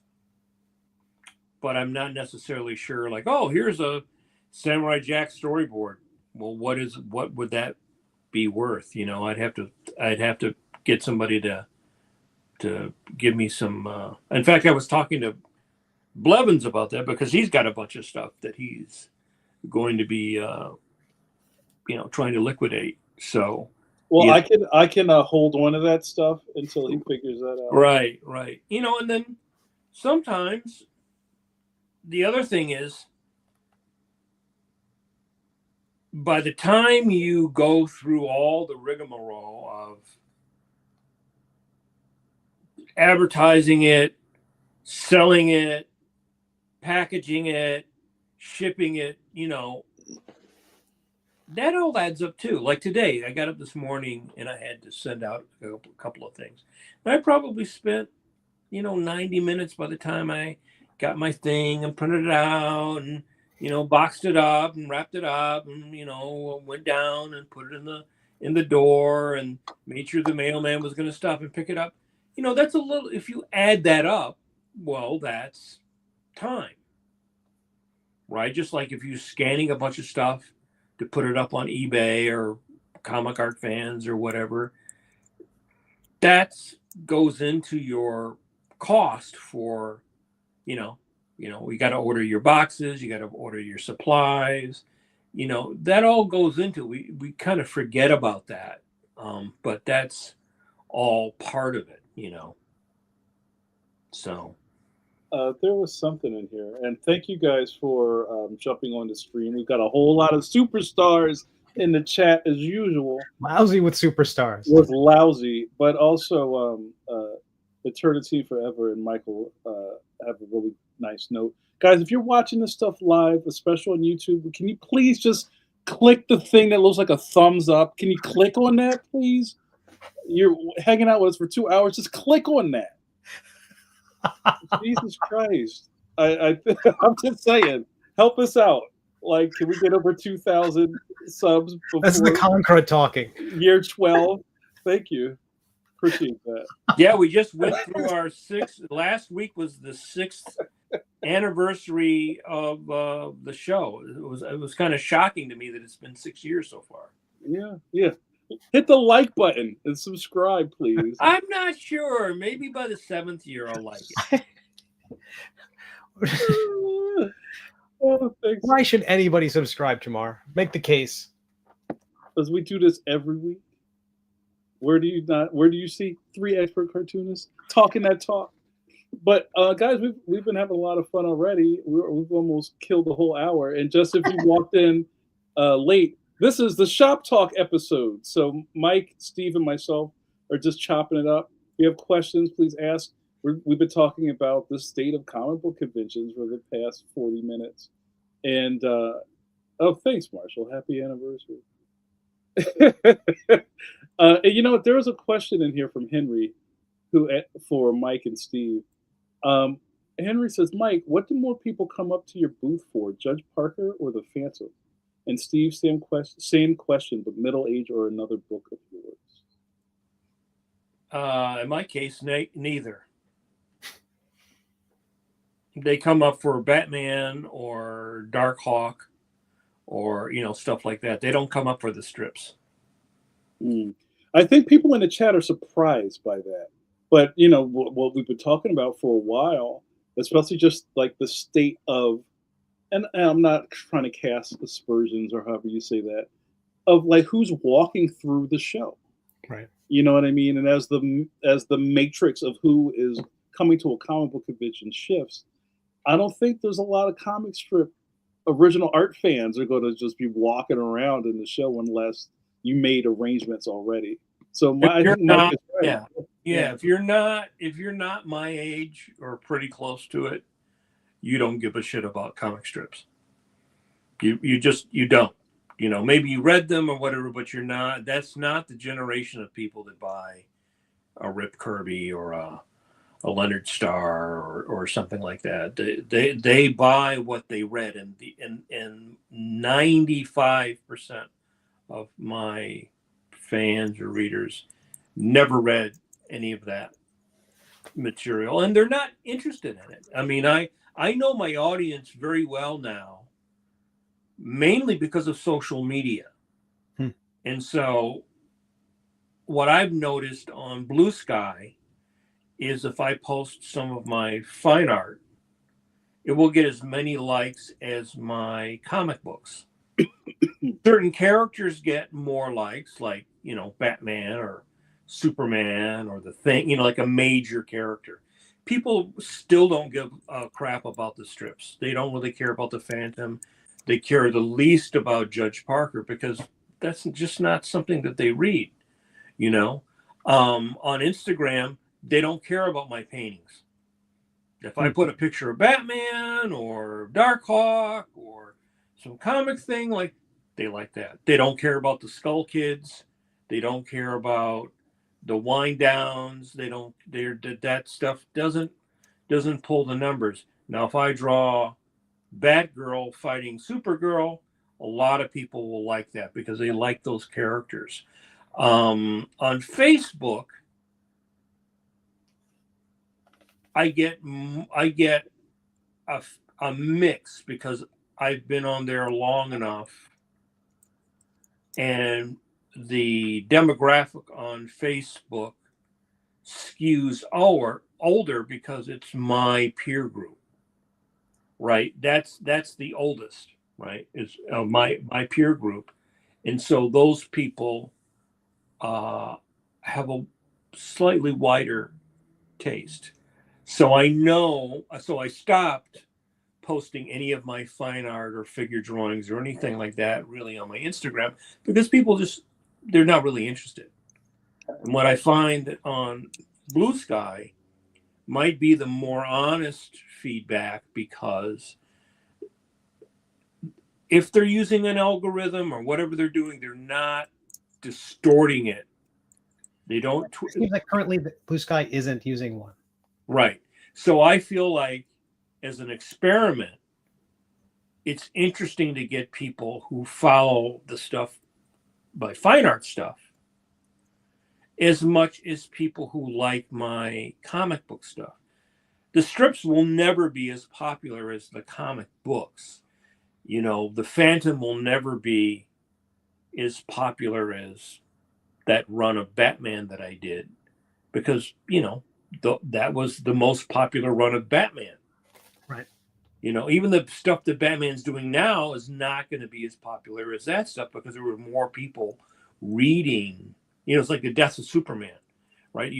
but I'm not necessarily sure. Like, oh, here's a Samurai Jack storyboard. Well, what would that be worth? You know, I'd have to get somebody to give me some. In fact, I was talking to Blevins about that because he's got a bunch of stuff that he's going to be trying to liquidate. So well, I can hold on to that stuff until he figures that out. Right. And then sometimes the other thing is, by the time you go through all the rigmarole of advertising it, selling it, packaging it, shipping it, that all adds up too. Like today, I got up this morning and I had to send out a couple of things. And I probably spent, 90 minutes by the time I got my thing and printed it out and, boxed it up and wrapped it up and, went down and put it in the door and made sure the mailman was going to stop and pick it up. That's a little, if you add that up, well, that's time, right? Just like if you're scanning a bunch of stuff to put it up on eBay or Comic Art Fans or whatever, that goes into your cost for, you got to order your boxes, you got to order your supplies, that all goes into, we kind of forget about that. But that's all part of it, so. There was something in here, and thank you guys for jumping on the stream. We've got a whole lot of superstars in the chat as usual. Lousy with superstars. Was lousy, but also Eternity Forever and Michael have a really nice note. Guys, if you're watching this stuff live, especially on YouTube, can you please just click the thing that looks like a thumbs up? Can you click on that, please? You're hanging out with us for 2 hours. Just click on that. Jesus Christ. I'm just saying, help us out. Like, can we get over 2,000 subs before That's the Concrete talking. Year 12? Thank you. Appreciate that. Yeah, we just went through our last week was the 6th anniversary of the show. It was kind of shocking to me that it's been 6 years so far. Yeah. Hit the like button and subscribe, please. I'm not sure. Maybe by the 7th year I'll like it. Thanks. Why should anybody subscribe, Jamar? Make the case. Because we do this every week. Where do you see 3 expert cartoonists talking that talk? But guys, we've been having a lot of fun already. We've almost killed the whole hour. And just if you walked in late, this is the Shop Talk episode. So Mike, Steve, and myself are just chopping it up. If you have questions, please ask. We've been talking about the state of comic book conventions for the past 40 minutes. And, thanks, Marshall. Happy anniversary. And there was a question in here from Henry for Mike and Steve. Henry says, Mike, what do more people come up to your booth for, Judge Parker or the Phantom? And Steve, same question, but Middle Age or another book of yours? In my case, neither. They come up for Batman or Darkhawk or, stuff like that. They don't come up for the strips. I think people in the chat are surprised by that. But, what we've been talking about for a while, especially just like the state of, and I'm not trying to cast aspersions or however you say that, of like who's walking through the show. Right. You know what I mean? And as the matrix of who is coming to a comic book convention shifts, I don't think there's a lot of comic strip original art fans are going to just be walking around in the show unless you made arrangements already. So I think Mike is right. Yeah. If you're not my age or pretty close to it, you don't give a shit about comic strips. You don't. You know, maybe you read them or whatever, but you're not. That's not the generation of people that buy a Rip Kirby or a Leonard Starr or something like that. They buy what they read, and 95% of my fans or readers never read any of that material, and they're not interested in it. I mean, I know my audience very well now, mainly because of social media. And so what I've noticed on Blue Sky is if I post some of my fine art, it will get as many likes as my comic books. Certain characters get more likes, like, you know, Batman or Superman or the Thing, you know, like a major character. People still don't give a crap about the strips. They don't really care about the Phantom. They care the least about Judge Parker because that's just not something that they read, you know. On Instagram, they don't care about my paintings. If I put a picture of Batman or Darkhawk or some comic thing, like, they like that. They don't care about the Skull Kids. They don't care about the wind downs. That stuff doesn't pull the numbers. Now, if I draw Batgirl fighting Supergirl, a lot of people will like that because they like those characters. On Facebook, I get a mix because I've been on there long enough, and the demographic on Facebook skews older because it's my peer group, right? That's the oldest, right? Is my peer group, and so those people have a slightly wider taste. So I stopped posting any of my fine art or figure drawings or anything like that really on my Instagram because people they're not really interested. And what I find on Blue Sky might be the more honest feedback, because if they're using an algorithm or whatever they're doing, they're not distorting it. They don't. It seems like currently the Blue Sky isn't using one. Right. So I feel like as an experiment, it's interesting to get people who follow the stuff by fine art stuff as much as people who like my comic book stuff. The strips will never be as popular as the comic books. You know, the Phantom will never be as popular as that run of Batman that I did because, you know, that was the most popular run of Batman. Right. You know, even the stuff that Batman's doing now is not going to be as popular as that stuff because there were more people reading. You know, it's like the death of Superman, right?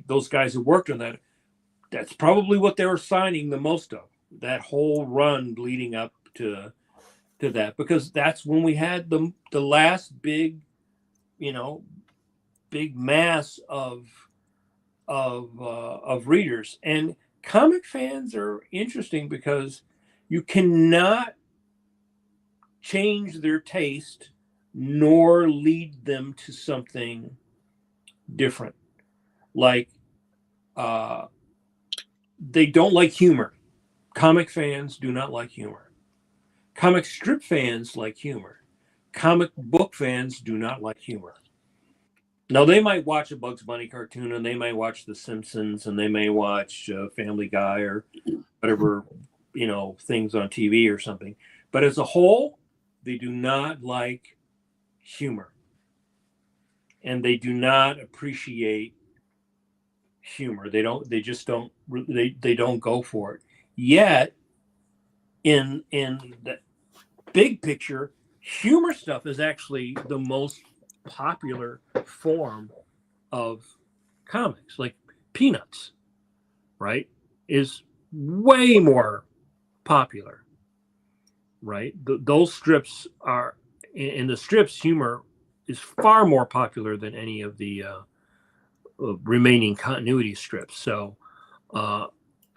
Those guys who worked on that, that's probably what they were signing the most of, that whole run leading up to that, because that's when we had the last big, you know, big mass of readers. And comic fans are interesting because you cannot change their taste nor lead them to something different. Like, they don't like humor. Comic fans do not like humor. Comic strip fans like humor. Comic book fans do not like humor. Now, they might watch a Bugs Bunny cartoon, and they may watch The Simpsons, and they may watch Family Guy or whatever, you know, things on TV or something. But as a whole, they do not like humor. And they do not appreciate humor. They don't go for it. Yet, in the big picture, humor stuff is actually the most popular form of comics. Like Peanuts, right, is way more popular right? Those strips are, in the strips, humor is far more popular than any of the remaining continuity strips. So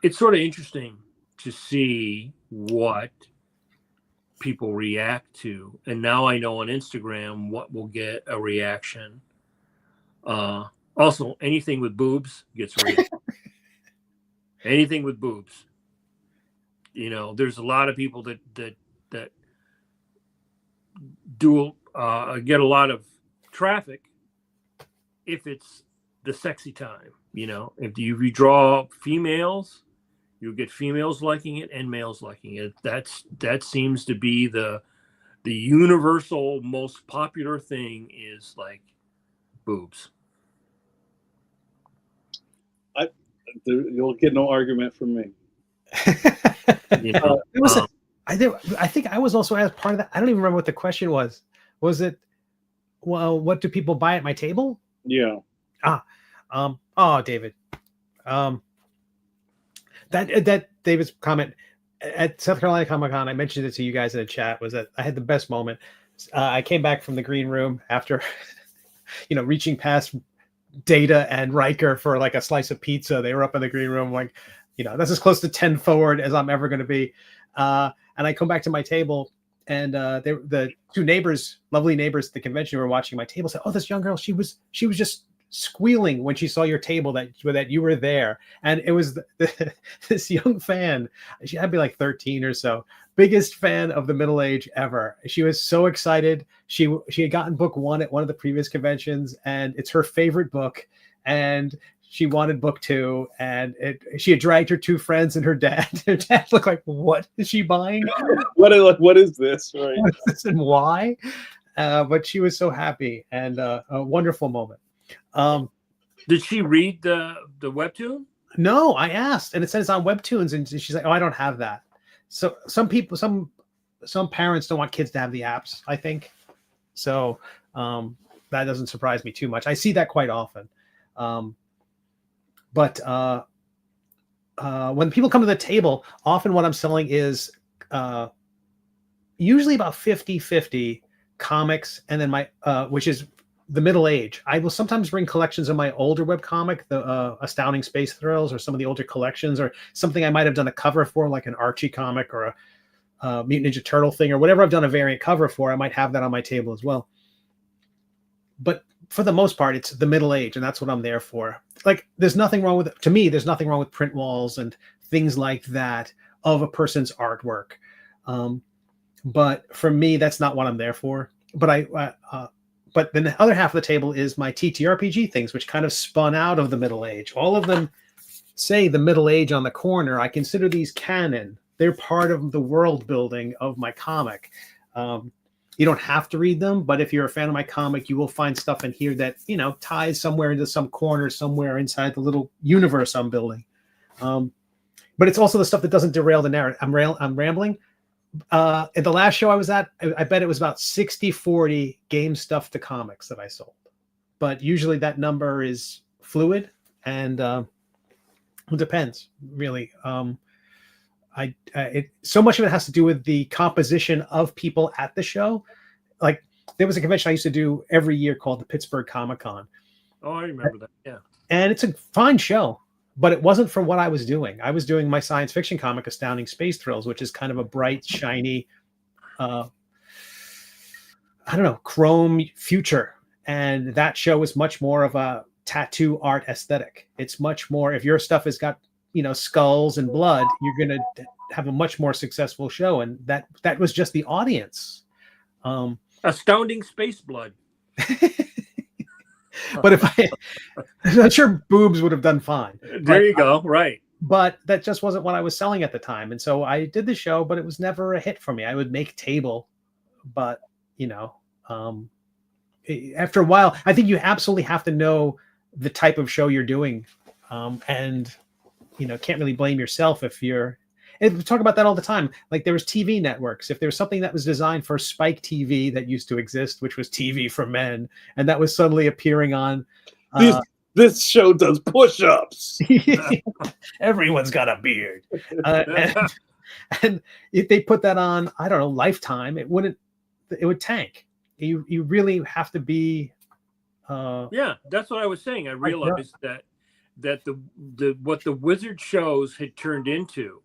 it's sort of interesting to see what people react to. And now I know on Instagram what will get a reaction. Also, anything with boobs gets a reaction. Anything with boobs. You know, there's a lot of people that do get a lot of traffic if it's the sexy time. You know, if you draw females, you'll get females liking it and males liking it. That seems to be the universal most popular thing, is like boobs. You'll get no argument from me. You know, I think I was also asked part of that. I don't even remember what the question was. Was it, well, what do people buy at my table? Yeah. Oh, David. That David's comment at South Carolina Comic-Con, I mentioned it to you guys in the chat, was that I had the best moment. I came back from the green room after, reaching past Data and Riker for like a slice of pizza. They were up in the green room, like, that's as close to 10 forward as I'm ever going to be. And I come back to my table, and the two neighbors, lovely neighbors at the convention, were watching my table. Said, "Oh, this young girl, she was just squealing when she saw your table that you were there." And it was this young fan. She had to be like 13 or so. Biggest fan of the Middle Age ever. She was so excited. She had gotten book 1 at one of the previous conventions, and it's her favorite book. And she wanted book 2, and she had dragged her 2 friends and her dad. Her dad looked like, "What is she buying? What is this? Right? What is this and why?" But she was so happy, and a wonderful moment. Did she read the webtoon? No, I asked, and it says on Webtoons, and she's like, "Oh, I don't have that." So some parents don't want kids to have the apps, I think. So that doesn't surprise me too much. I see that quite often. But when people come to the table, often what I'm selling is usually about 50-50 comics, and then my which is the Middle Age. I will sometimes bring collections of my older webcomic, the Astounding Space Thrills, or some of the older collections, or something I might have done a cover for, like an Archie comic or a Mutant Ninja Turtle thing, or whatever I've done a variant cover for. I might have that on my table as well. But for the most part, it's the Middle Age, and that's what I'm there for. Like, there's nothing wrong with, to me, there's nothing wrong with print walls and things like that of a person's artwork. But for me, that's not what I'm there for. But then the other half of the table is my TTRPG things, which kind of spun out of the Middle Age. All of them say the Middle Age on the corner. I consider these canon. They're part of the world building of my comic. You don't have to read them, but if you're a fan of my comic, you will find stuff in here that, ties somewhere into some corner somewhere inside the little universe I'm building. But it's also the stuff that doesn't derail the narrative. I'm rambling. At the last show I was at, I bet it was about 60-40 game stuff to comics that I sold. But usually that number is fluid, and it depends, really. So much of it has to do with the composition of people at the show. Like, there was a convention I used to do every year called the Pittsburgh Comic-Con. Oh, I remember that. Yeah. And it's a fine show, but it wasn't for what I was doing. I was doing my science fiction comic, Astounding Space Thrills, which is kind of a bright, shiny, chrome future. And that show was much more of a tattoo art aesthetic. It's much more, if your stuff has got, skulls and blood, you're going to have a much more successful show. And that was just the audience. Astounding Space Blood. But I'm not sure boobs would have done fine. There you go. Right. But that just wasn't what I was selling at the time. And so I did the show, but it was never a hit for me. I would make table, but after a while, I think you absolutely have to know the type of show you're doing. And can't really blame yourself if you're, and we talk about that all the time. Like, there was TV networks. If there was something that was designed for Spike TV that used to exist, which was TV for men, and that was suddenly appearing on this show does push-ups. Everyone's got a beard. And if they put that on, I don't know, Lifetime, it would tank. You really have to be. Yeah, that's what I was saying. I realized that the what the Wizard shows had turned into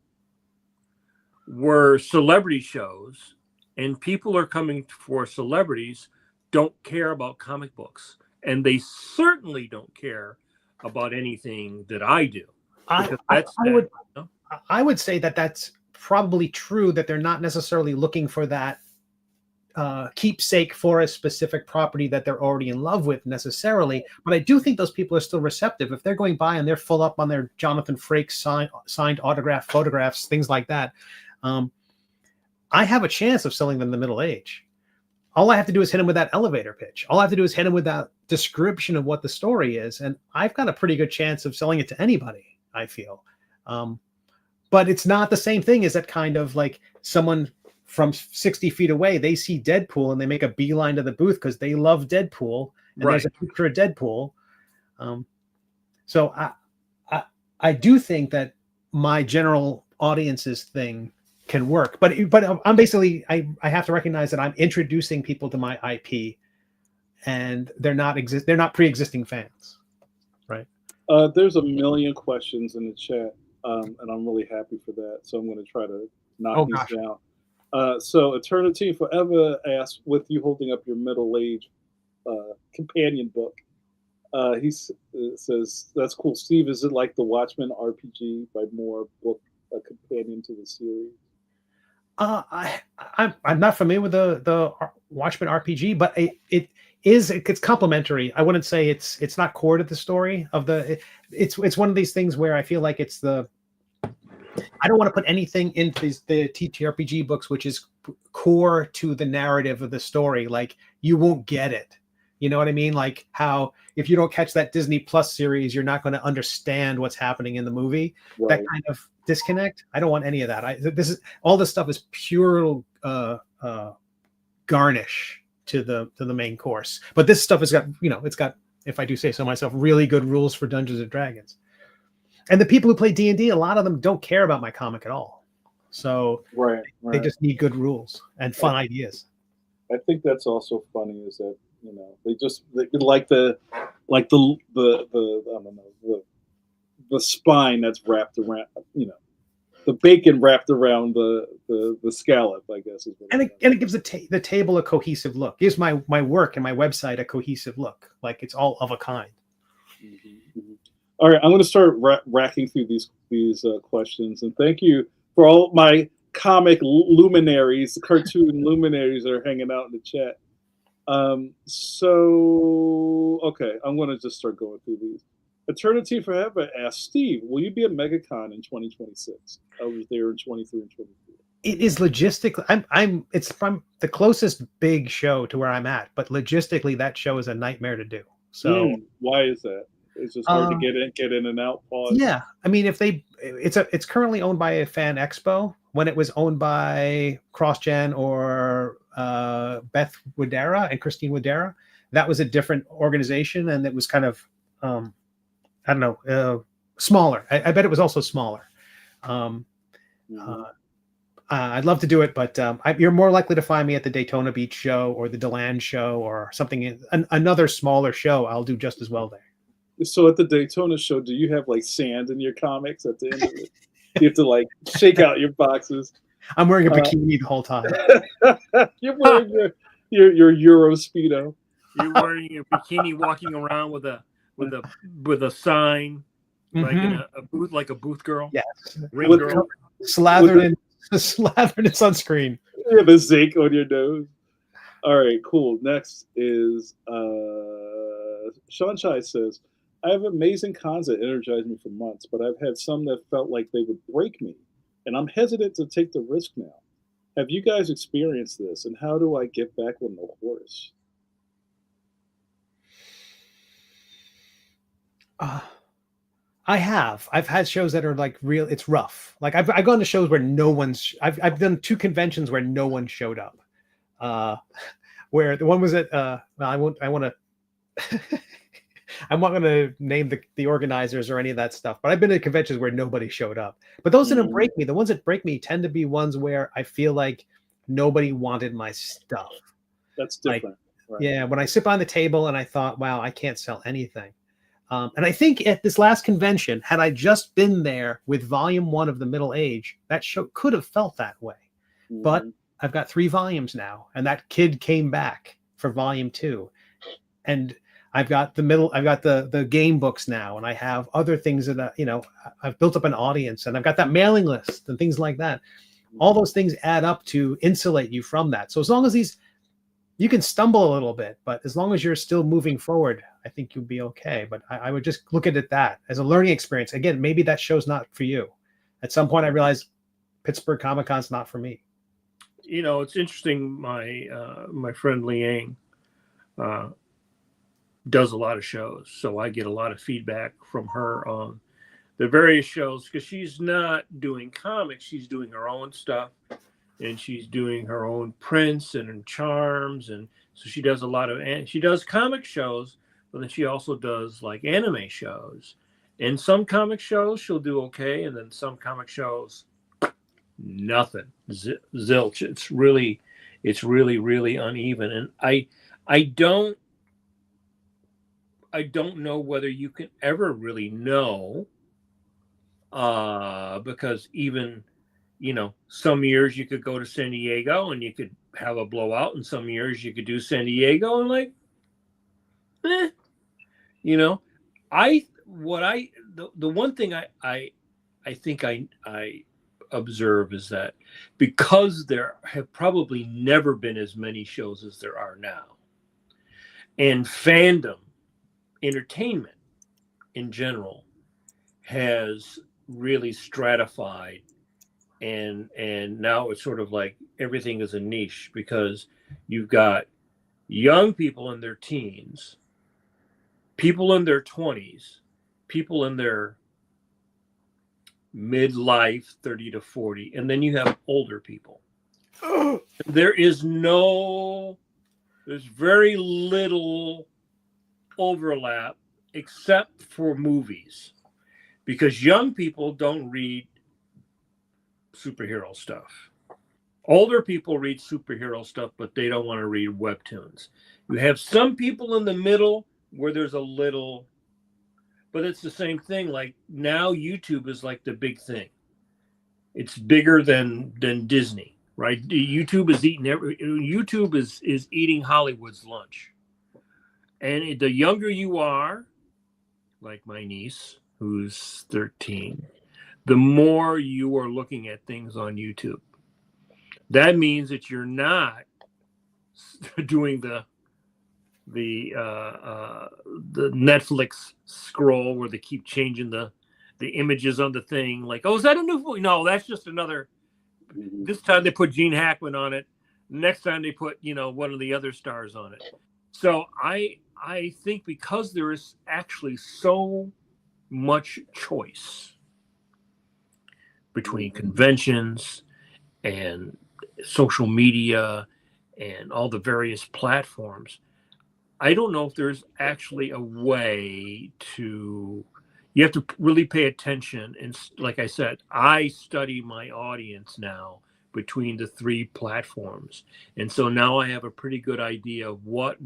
were celebrity shows, and people are coming for celebrities, don't care about comic books, and they certainly don't care about anything that I do. I would say that that's probably true, that they're not necessarily looking for that keepsake for a specific property that they're already in love with necessarily. But I do think those people are still receptive. If they're going by and they're full up on their Jonathan Frakes signed autograph photographs, things like that, I have a chance of selling them the middle age. All I have to do is hit them with that elevator pitch. All I have to do is hit them with that description of what the story is. And I've got a pretty good chance of selling it to anybody, I feel. But it's not the same thing as that kind of like someone from 60 feet away, they see Deadpool and they make a beeline to the booth because they love Deadpool. And there's a picture of Deadpool. So I do think that my general audiences thing can work, but I'm basically, I have to recognize that I'm introducing people to my IP, and they're not pre-existing fans, right? There's a million questions in the chat, and I'm really happy for that. So I'm going to try to knock these down. So Eternity Forever asks, with you holding up your middle-age companion book, he says, that's cool. Steve, is it like the Watchmen RPG by Moore book, a companion to the series? I'm not familiar with the Watchmen RPG, but it's complementary. I wouldn't say it's not core to the story of it's one of these things where I feel like I don't want to put anything into the TTRPG books which is core to the narrative of the story. Like, you won't get it. You know what I mean? Like how if you don't catch that Disney Plus series, you're not going to understand what's happening in the movie. Right. That kind of disconnect. I don't want any of that. All this stuff is pure garnish to the main course. But this stuff has got, it's got, if I do say so myself, really good rules for Dungeons and Dragons. And the people who play D&D, a lot of them don't care about my comic at all. So they just need good rules and fun ideas. I think that's also funny is that, they like the I don't know, the spine that's wrapped around, the bacon wrapped around the scallop, I guess. And it gives the table a cohesive look. Gives my work and my website a cohesive look. Like it's all of a kind. Mm-hmm, mm-hmm. All right, I'm going to start racking through these questions, and thank you for all my comic luminaries, cartoon luminaries that are hanging out in the chat. Okay, I'm going to just start going through these. Eternity Forever asks, Steve, will you be at MegaCon in 2026? I was there in 23 and 24. It is logistically, it's from the closest big show to where I'm at, but logistically that show is a nightmare to do. So why is that? It's just hard to get in and out. Pause. Yeah, I mean, it's currently owned by a Fan Expo. When it was owned by CrossGen or Beth Wadera and Christine Wadera, that was a different organization, and it was kind of I don't know, smaller. I bet it was also smaller. I'd love to do it, but you're more likely to find me at the Daytona Beach show or the DeLand show or something, another smaller show. I'll do just as well there. So at the Daytona show, do you have like sand in your comics at the end of it? You have to like shake out your boxes. I'm wearing a bikini the whole time. You're wearing your Euro Speedo. You're wearing your bikini, walking around with a sign, like in a booth, like a booth girl. Yes, ring girl, slathered in sunscreen. Yeah, the zinc on your nose. All right, cool. Next is Sean Chai says, I have amazing cons that energize me for months, but I've had some that felt like they would break me, and I'm hesitant to take the risk now. Have you guys experienced this, and how do I get back on the horse? I have. I've had shows that are like real. It's rough. Like I've gone to shows where no one's. I've done 2 conventions where no one showed up. Where the one was at. I want to. I'm not going to name the organizers or any of that stuff, but I've been at conventions where nobody showed up. But those didn't break me. The ones that break me tend to be ones where I feel like nobody wanted my stuff. That's different. Like, yeah, when I sit behind the table and I thought, wow, I can't sell anything. And I think at this last convention, had I just been there with volume 1 of The Middle Age, that show could have felt that way. But I've got 3 volumes now, and that kid came back for volume 2. And I've got the game books now, and I have other things that, I've built up an audience, and I've got that mailing list and things like that. All those things add up to insulate you from that. So as long as you can stumble a little bit, but as long as you're still moving forward, I think you'll be okay. But I would just look at it that as a learning experience. Again, maybe that show's not for you. At some point I realized Pittsburgh Comic-Con's not for me. It's interesting. My friend Liang does a lot of shows, so I get a lot of feedback from her on the various shows, because she's not doing comics, she's doing her own stuff, and she's doing her own prints and charms, and so she does she does comic shows, but then she also does like anime shows. And some comic shows she'll do okay, and then some comic shows nothing, zilch. It's really uneven, and I don't know whether you can ever really know, because even, some years you could go to San Diego and you could have a blowout, and some years you could do San Diego and like, the one thing I think I observe is that because there have probably never been as many shows as there are now, and fandom, entertainment in general, has really stratified, and now it's sort of like everything is a niche, because you've got young people in their teens, people in their 20s, people in their midlife, 30 to 40, and then you have older people. There's very little overlap except for movies, because young people don't read superhero stuff. Older people read superhero stuff, but they don't want to read webtoons. You have some people in the middle where there's a little, but it's the same thing. Like now YouTube is like the big thing. It's bigger than Disney, right? YouTube is eating Hollywood's lunch. And the younger you are, like my niece, who's 13, the more you are looking at things on YouTube. That means that you're not doing the Netflix scroll where they keep changing the images on the thing. Like, oh, is that a new movie? No, that's just another. This time they put Gene Hackman on it. Next time they put, one of the other stars on it. So I think because there is actually so much choice between conventions and social media and all the various platforms, I don't know if there's actually a way to, you have to really pay attention. And like I said, I study my audience now between the 3 platforms. And so now I have a pretty good idea of what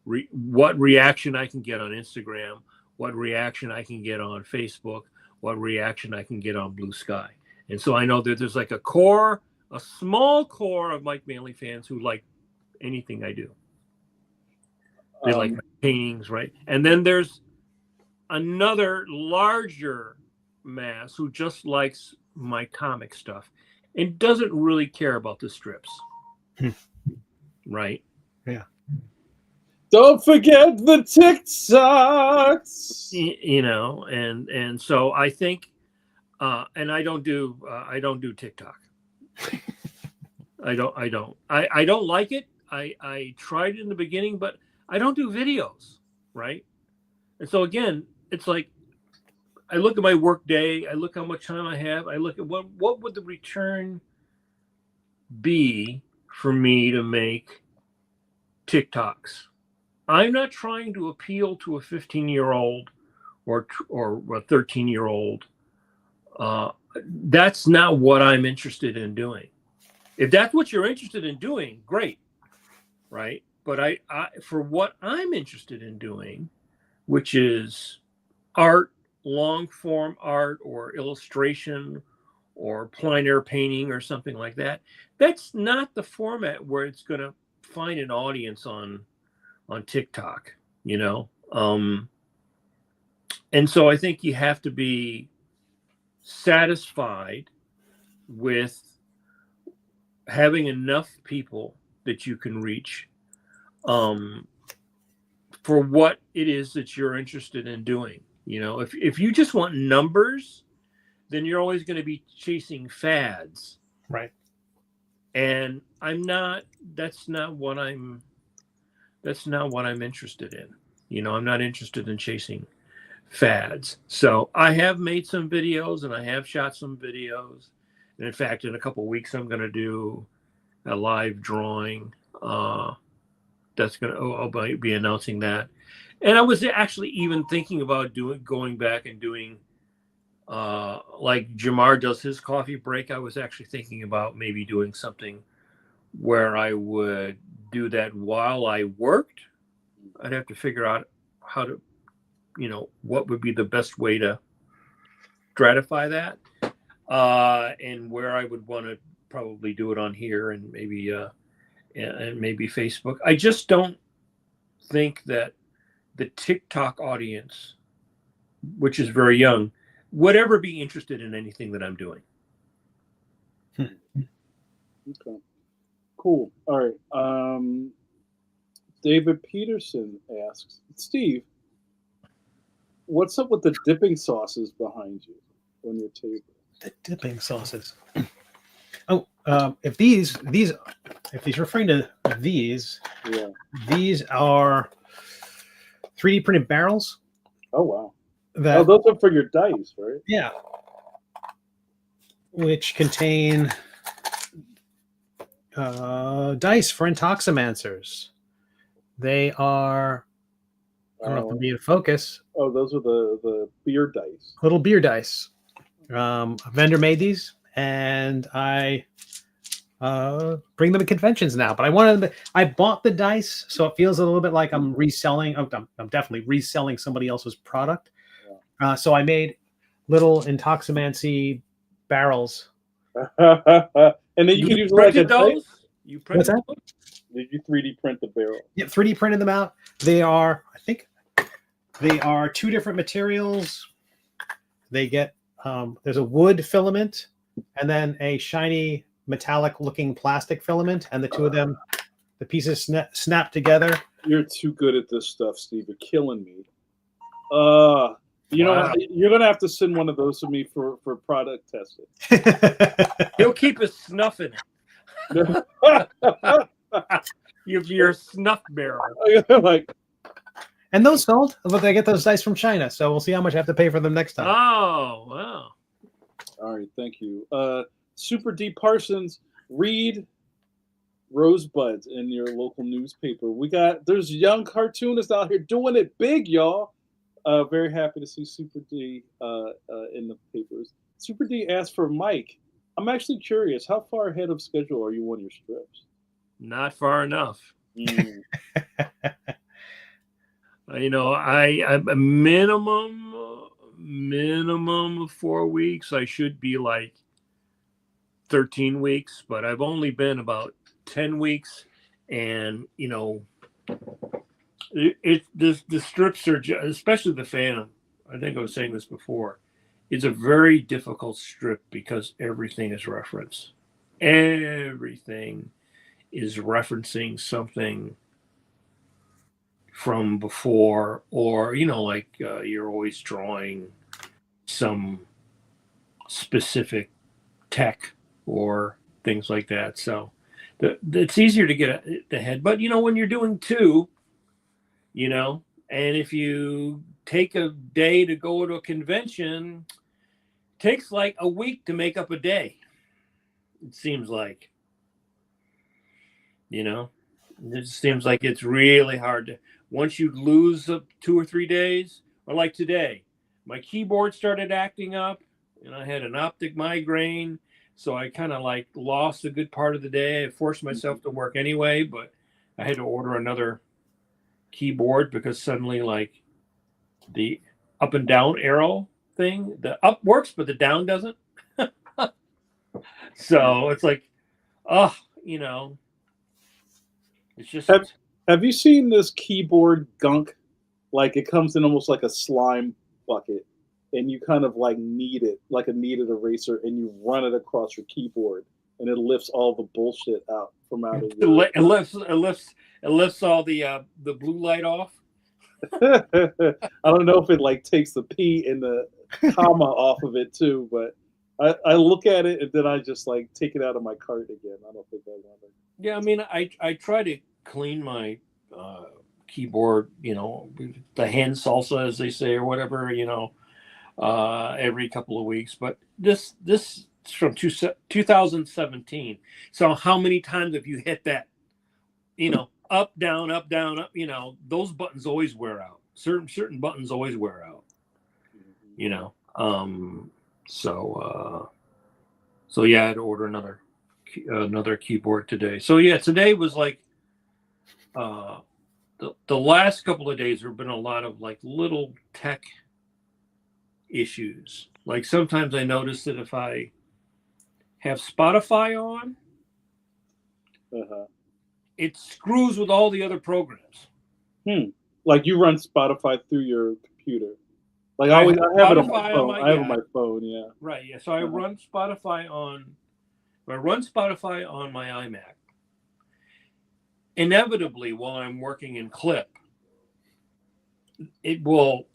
reaction I can get on Instagram, what reaction I can get on Facebook, what reaction I can get on Blue Sky. And so I know that there's like a small core of Mike Manley fans who like anything I do. They like my paintings, right? And then there's another larger mass who just likes my comic stuff and doesn't really care about the strips. Right? Yeah. Don't forget the TikToks. And so I think, and I don't do TikTok. I don't like it. I tried it in the beginning, but I don't do videos, right? And so again, it's like I look at my work day, I look how much time I have, I look at what would the return be for me to make TikToks, I'm not trying to appeal to a 15-year-old or a 13-year-old. That's not what I'm interested in doing. If that's what you're interested in doing, great, right? But I for what I'm interested in doing, which is art, long form art or illustration or plein air painting or something like that, that's not the format where it's going to find an audience on TikTok, you know? And so I think you have to be satisfied with having enough people that you can reach for what it is that you're interested in doing. You know, if you just want numbers, then you're always going to be chasing fads. Right. And that's not what I'm interested in. You know, I'm not interested in chasing fads. So I have made some videos and I have shot some videos. And in fact, in a couple of weeks, I'm going to do a live drawing. I'll be announcing that. And I was actually even thinking about going back and doing like Jamar does his coffee break. I was actually thinking about maybe doing something where I would do that while I worked. I'd have to figure out how to, you know, what would be the best way to gratify that, and where I would want to probably do it on here and maybe Facebook. I just don't think that the TikTok audience, which is very young, would ever be interested in anything that I'm doing. Okay. Cool. All right. David Peterson asks, Steve, what's up with the dipping sauces behind you on your table? The dipping sauces. Oh, if he's referring to these, yeah, these are 3D printed barrels. Oh wow! Those are for your dice, right? Yeah, which contain dice for intoximancers. They are. I don't know if they'll be in focus. Oh, those are the beer dice. Little beer dice. A vendor made these, and I bring them to conventions now. But I bought the dice, so it feels a little bit like I'm reselling. I'm definitely reselling somebody else's product. Yeah. So I made little intoximancy barrels. And then you can use like those. You printed those? Did you 3D print the barrel? Yeah, 3D printed them out. They are, I think, they are 2 different materials. They get there's a wood filament and then a shiny metallic looking plastic filament, and the two of them, the pieces snap together. You're too good at this stuff, Steve. You're killing me. You know what? You're gonna have to send one of those to me for product testing. He'll keep his snuff in it. Your snuff barrel. Like, and those sold, but they get those dice from China, so we'll see how much I have to pay for them next time. Oh wow! All right, thank you. Super D Parsons, read Rosebuds in your local newspaper. There's young cartoonists out here doing it big, y'all. Very happy to see Super D in the papers. Super D asked for Mike. I'm actually curious, how far ahead of schedule are you on your strips? Not far enough. You know, I a minimum of 4 weeks. I should be like 13 weeks, but I've only been about 10 weeks, and you know, the strips are especially the Phantom. I think I was saying this before. It's a very difficult strip because everything is reference. Everything is referencing something from before, or you know, like you're always drawing some specific tech or things like that. So it's easier to get the head. But you know, when you're doing 2, you know, and if you take a day to go to a convention, it takes like a week to make up a day. It seems like, you know, it seems like it's really hard to. once you lose 2 or 3 days, or like today, my keyboard started acting up and I had an optic migraine. So I kind of like lost a good part of the day. I forced myself to work anyway, but I had to order another keyboard because suddenly like the up and down arrow thing, the up works, but the down doesn't. So it's like, oh, it's just. Have you seen this keyboard gunk? Like it comes in almost like a slime bucket, and you kind of like knead it like a kneaded eraser, and you run it across your keyboard, and it lifts all the bullshit out from out of your. It lifts all the blue light off. I don't know if it like takes the P and the comma off of it too, but I look at it and then I just like take it out of my cart again. I don't think I want it. Yeah, I mean, I try to clean my keyboard, the hand salsa, as they say, or whatever, every couple of weeks. But this is from 2017. So how many times have you hit that, up, down, up, down, up? Those buttons always wear out. Certain buttons always wear out. So yeah, I had to order another keyboard today. So yeah, today was like the last couple of days there have been a lot of like little tech issues. Like sometimes I notice that if I have Spotify on, it screws with all the other programs. Like you run Spotify through your computer. Like I have it on my phone. I have it on my phone, yeah. Right, yeah. So I run Spotify on my iMac. Inevitably, while I'm working in Clip, there will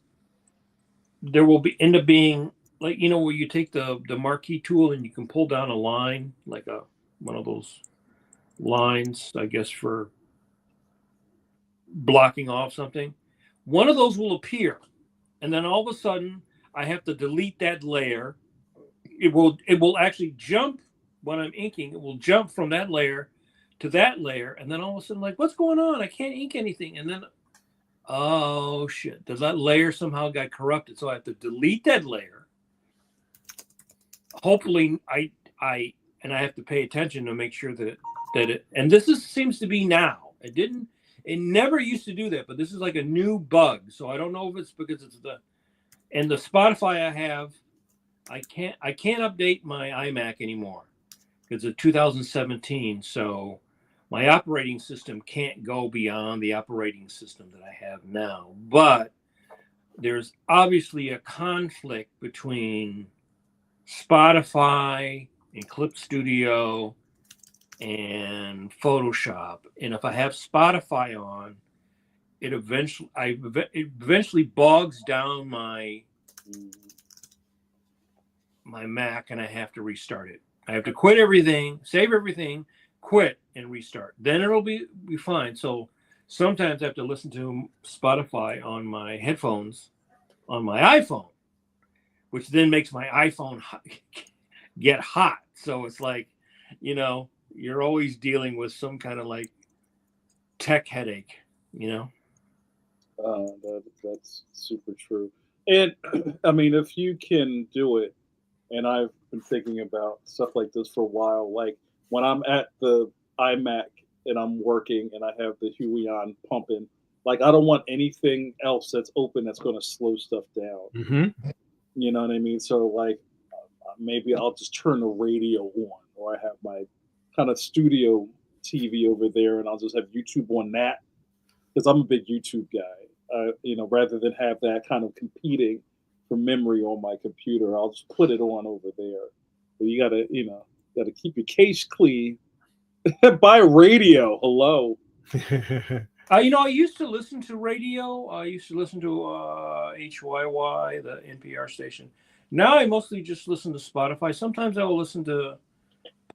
end up being like, where you take the marquee tool and you can pull down a line, like one of those lines, I guess, for blocking off something. One of those will appear, and then all of a sudden I have to delete that layer. It will actually jump when I'm inking. It will jump from that layer to that layer, and then all of a sudden, like, what's going on? I can't ink anything. And then, oh shit, does that layer somehow got corrupted? So I have to delete that layer. Hopefully, I have to pay attention to make sure that it. And this seems to be now. It never used to do that, but this is like a new bug. So I don't know if it's because it's the Spotify I have. I can't update my iMac anymore because it's 2017. So my operating system can't go beyond the operating system that I have now. But there's obviously a conflict between Spotify and Clip Studio and Photoshop. And if I have Spotify on, it eventually bogs down my Mac, and I have to restart it. I have to quit everything, save everything, quit, and restart. Then it'll be fine. So sometimes I have to listen to Spotify on my headphones on my iPhone, which then makes my iPhone get hot. So it's like, you're always dealing with some kind of like tech headache, That's super true. And I mean, if you can do it, and I've been thinking about stuff like this for a while, like when I'm at the iMac and I'm working and I have the Huey on pumping, like I don't want anything else that's open that's going to slow stuff down. Mm-hmm. You know what I mean? So like maybe I'll just turn the radio on, or I have my kind of studio TV over there, and I'll just have YouTube on that because I'm a big YouTube guy. Rather than have that kind of competing for memory on my computer, I'll just put it on over there. But you gotta keep your case clean. Buy radio. Hello. I used to listen to radio. I used to listen to HYY, the NPR station. Now I mostly just listen to Spotify. Sometimes I will listen to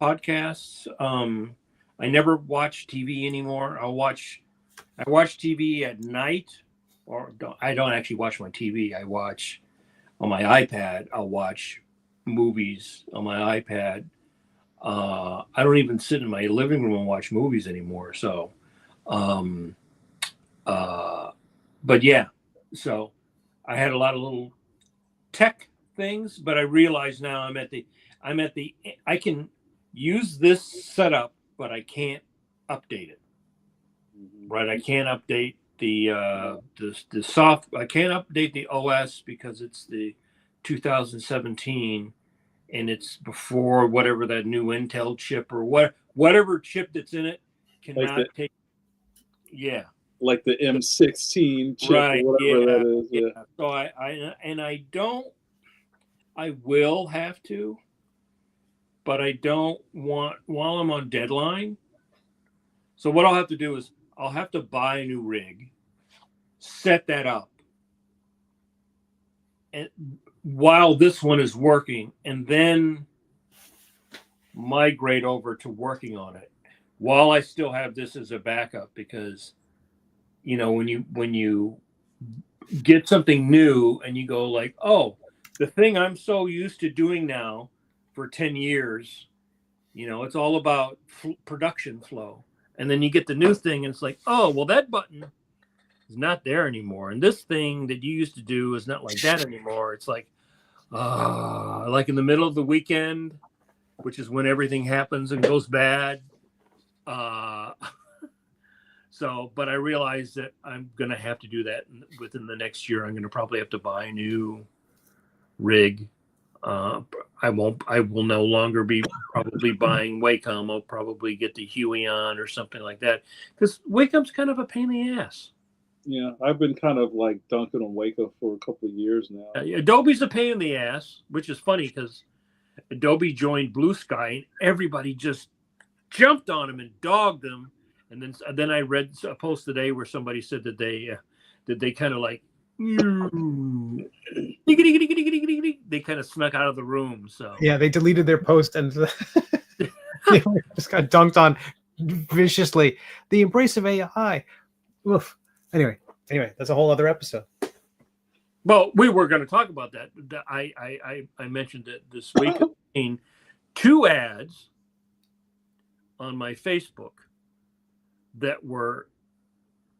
podcasts. I never watch TV anymore. I watch TV at night, I don't actually watch my TV. I watch on my iPad. I'll watch movies on my iPad. I don't even sit in my living room and watch movies anymore. So But yeah, so I had a lot of little tech things, but I realize now I can use this setup, but I can't update it. Right, I can't update the soft. I can't update the OS because it's the 2017, and it's before whatever that new Intel chip or whatever chip that's in it cannot take. Yeah, like the M16 chip right. or whatever that is. Yeah. So I will have to, but I don't want while I'm on deadline. So what I'll have to do is I'll have to buy a new rig, set that up, and while this one is working, and then migrate over to working on it while I still have this as a backup, because when you get something new and you go like, oh, the thing I'm so used to doing now for 10 years, it's all about production flow. And then you get the new thing and it's like, oh, well, that button is not there anymore. And this thing that you used to do is not like that anymore. It's like in the middle of the weekend, which is when everything happens and goes bad. But I realize that I'm going to have to do that within the next year. I'm going to probably have to buy a new rig. I will no longer be probably buying Wacom. I'll probably get the Huion or something like that, because Wacom's kind of a pain in the ass. Yeah, I've been kind of like dunking on Wacom for a couple of years now. Adobe's a pain in the ass, which is funny because Adobe joined Blue Sky and everybody just jumped on them and dogged them. And then I read a post today where somebody said that they kind of like they kind of snuck out of the room. So yeah, they deleted their post and they just got dunked on viciously. The embrace of AI. Oof. Anyway, that's a whole other episode. Well, we were going to talk about that. I mentioned that this week. I've seen 2 ads on my Facebook that were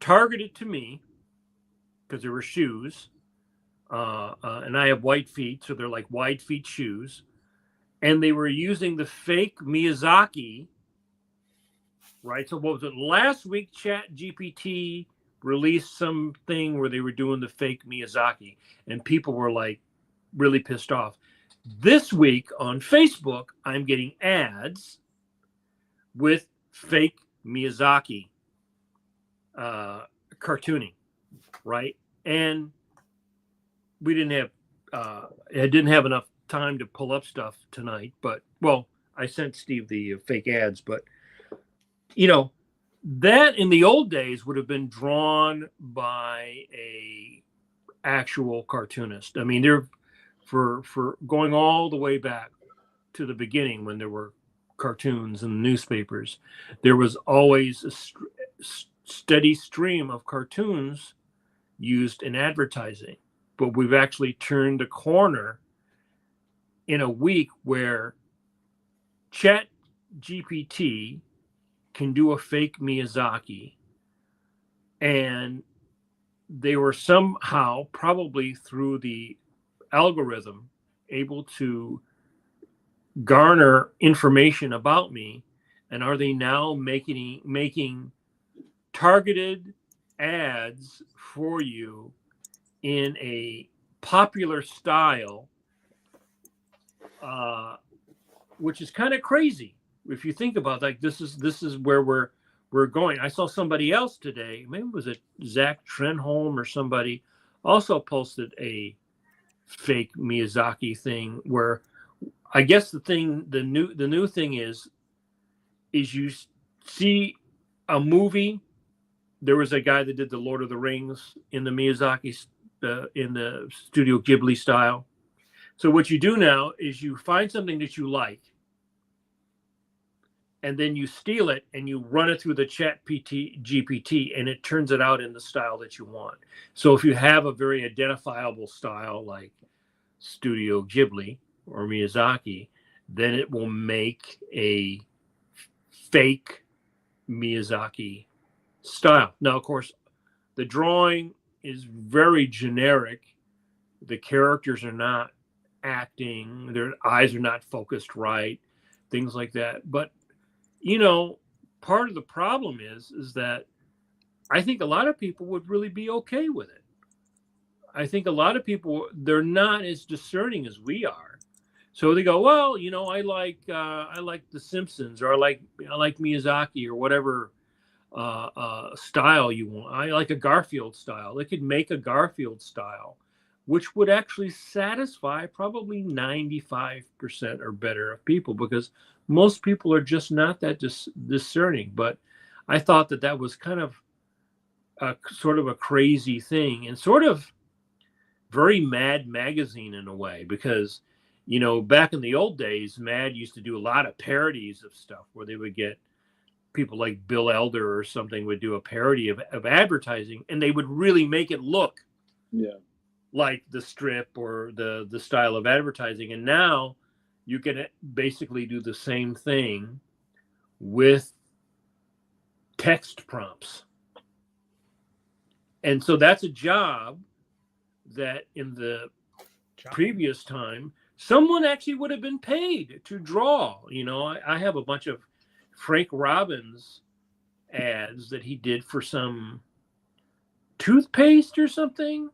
targeted to me because they were shoes, and I have white feet, so they're like wide feet shoes, and they were using the fake Miyazaki. Right. So what was it? Last week, ChatGPT released something where they were doing the fake Miyazaki, and people were like really pissed off. This week on Facebook, I'm getting ads with fake Miyazaki cartooning, right? And we didn't have I didn't have enough time to pull up stuff tonight, but I sent Steve the fake ads, but that in the old days would have been drawn by a actual cartoonist. I mean, they're for going all the way back to the beginning when there were cartoons in the newspapers, there was always a steady stream of cartoons used in advertising. But we've actually turned a corner in a week where ChatGPT can do a fake Miyazaki, and they were somehow, probably through the algorithm, able to garner information about me. And are they now making targeted ads for you in a popular style, which is kind of crazy if you think about like this is where we're going. I saw somebody else today, maybe was it Zach Trenholm or somebody, also posted a fake Miyazaki thing where I guess the new thing is you see a movie. There was a guy that did the Lord of the Rings in the Miyazaki in the Studio Ghibli style. So what you do now is you find something that you like, and then you steal it and you run it through the GPT, and it turns it out in the style that you want. So if you have a very identifiable style like Studio Ghibli or Miyazaki, then it will make a fake Miyazaki style. Now, of course, The drawing is very generic. The characters are not acting. Their eyes are not focused right, things like that. But, you know, part of the problem is that I think a lot of people would really be okay with it. I think a lot of people, they're not as discerning as we are. So they go, well, you know, I like The Simpsons, or I like Miyazaki, or whatever style you want. I like a Garfield style. They could make a Garfield style, which would actually satisfy probably 95% or better of people, because most people are just not that discerning. But I thought that was kind of sort of a crazy thing, and sort of very Mad Magazine in a way, because, you know, back in the old days, Mad used to do a lot of parodies of stuff where they would get people like Bill Elder or something would do a parody of advertising, and they would really make it look like the strip or the style of advertising. And now you can basically do the same thing with text prompts. And so that's a job that in the previous time, someone actually would have been paid to draw. You know, I have a bunch of Frank Robbins ads that he did for some toothpaste or something.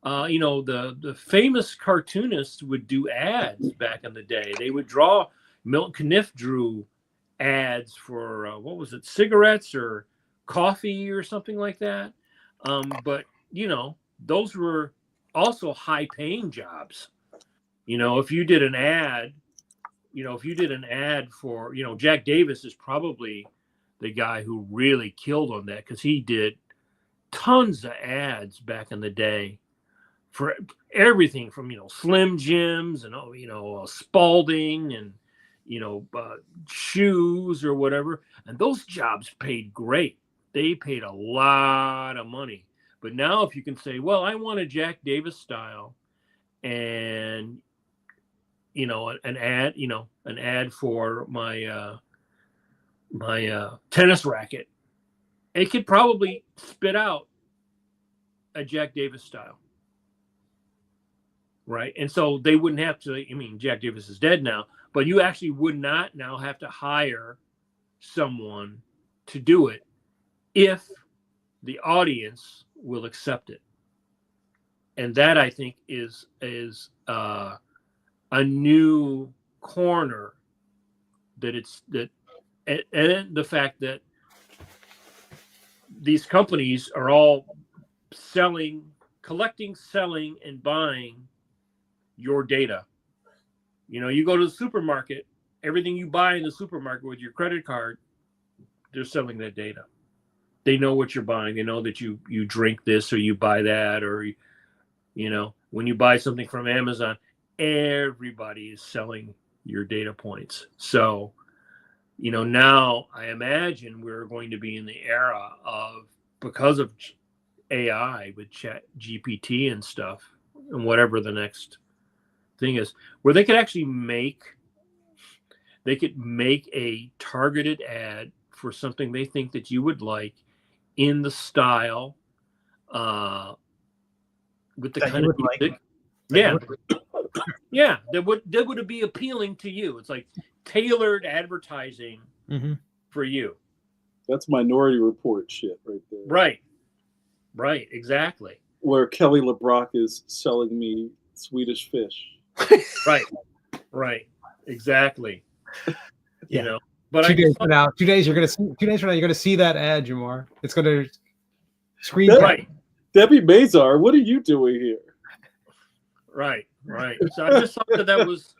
You know, the famous cartoonists would do ads back in the day. They would draw. Milton Caniff drew ads for what was it, cigarettes or coffee or something like that. But you know, those were also high-paying jobs. You know, if you did an ad, for, you know, Jack Davis is probably the guy who really killed on that, because he did tons of ads back in the day for everything from, you know, Slim Jims and, you know, Spalding and, you know, shoes or whatever. And those jobs paid great. They paid a lot of money. But now if you can say, well, I want a Jack Davis style, and, you know, an ad for my tennis racket, it could probably spit out a Jack Davis style. Right. And so they wouldn't have to, I mean, Jack Davis is dead now, but you actually would not now have to hire someone to do it if the audience will accept it. And that, I think, is a new corner and the fact that these companies are all collecting, selling, and buying your data. You know, you go to the supermarket, everything you buy in the supermarket with your credit card, they're selling that data. They know what you're buying. They know that you drink this or you buy that, or, you know, when you buy something from Amazon, everybody is selling your data points. So, you know, now I imagine we're going to be in the era of, because of AI with Chat GPT and stuff, and whatever the next thing is, where they could actually make a targeted ad for something they think that you would like, in the style, with the kind of music, that would be appealing to you. It's like tailored advertising for you. That's Minority Report shit right there. Right, exactly. Where Kelly LeBrock is selling me Swedish fish. Right, exactly. Yeah. You know, but 2 days from now, 2 days you're gonna see that ad, Jamar. It's gonna screen right. Debbie Mazar, what are you doing here? Right. So I just thought that was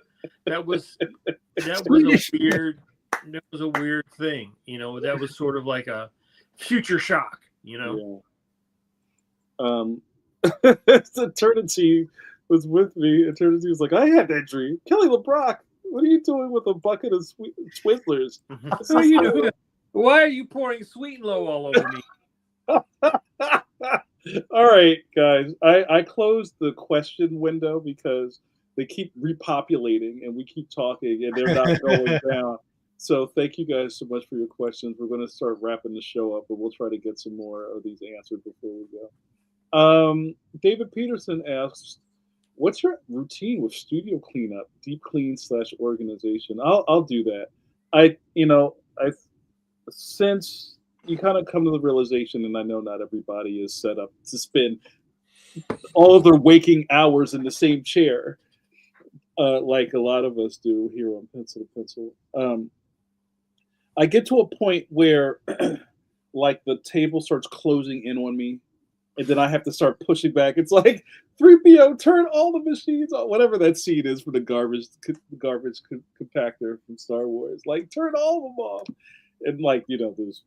a weird thing. You know, that was sort of like a future shock. You know. Yeah. Eternity was with me. Eternity was like, I had that dream. Kelly LeBrock, what are you doing with a bucket of Twizzlers? What are you doing? Why are you pouring Sweet and Low all over me? All right, guys. I closed the question window because they keep repopulating and we keep talking and they're not going down. So thank you guys so much for your questions. We're going to start wrapping the show up, but we'll try to get some more of these answered before we go. David Peterson asks, "What's your routine with studio cleanup, deep clean / organization?" I'll do that. I since you kind of come to the realization, and I know not everybody is set up to spend all of their waking hours in the same chair, like a lot of us do here on Pencil to Pencil. I get to a point where, like, the table starts closing in on me, and then I have to start pushing back. It's like 3PO, turn all the machines on, whatever that scene is for the garbage compactor from Star Wars. Like, turn all of them off, and like there's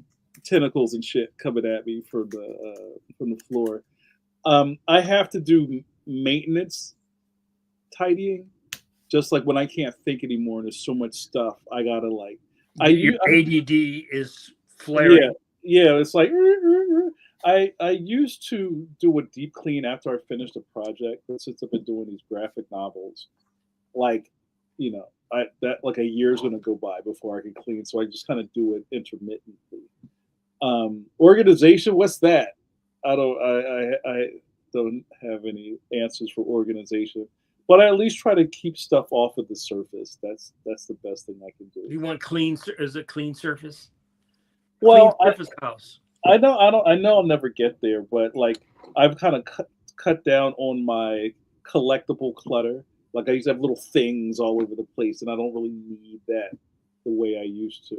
tentacles and shit coming at me from the floor. I have to do maintenance tidying, just like when I can't think anymore and there's so much stuff I gotta like. Your ADD is flaring. Yeah. It's like I used to do a deep clean after I finished a project, but since I've been doing these graphic novels, like that like a year's gonna go by before I can clean, so I just kind of do it intermittently. Organization, what's that? I don't have any answers for organization, but I at least try to keep stuff off of the surface. That's the best thing I can do. You want clean? Is it clean surface? Well, clean surface house. I know I'll never get there, but like I've kind of cut down on my collectible clutter. Like I used to have little things all over the place, and I don't really need that the way I used to.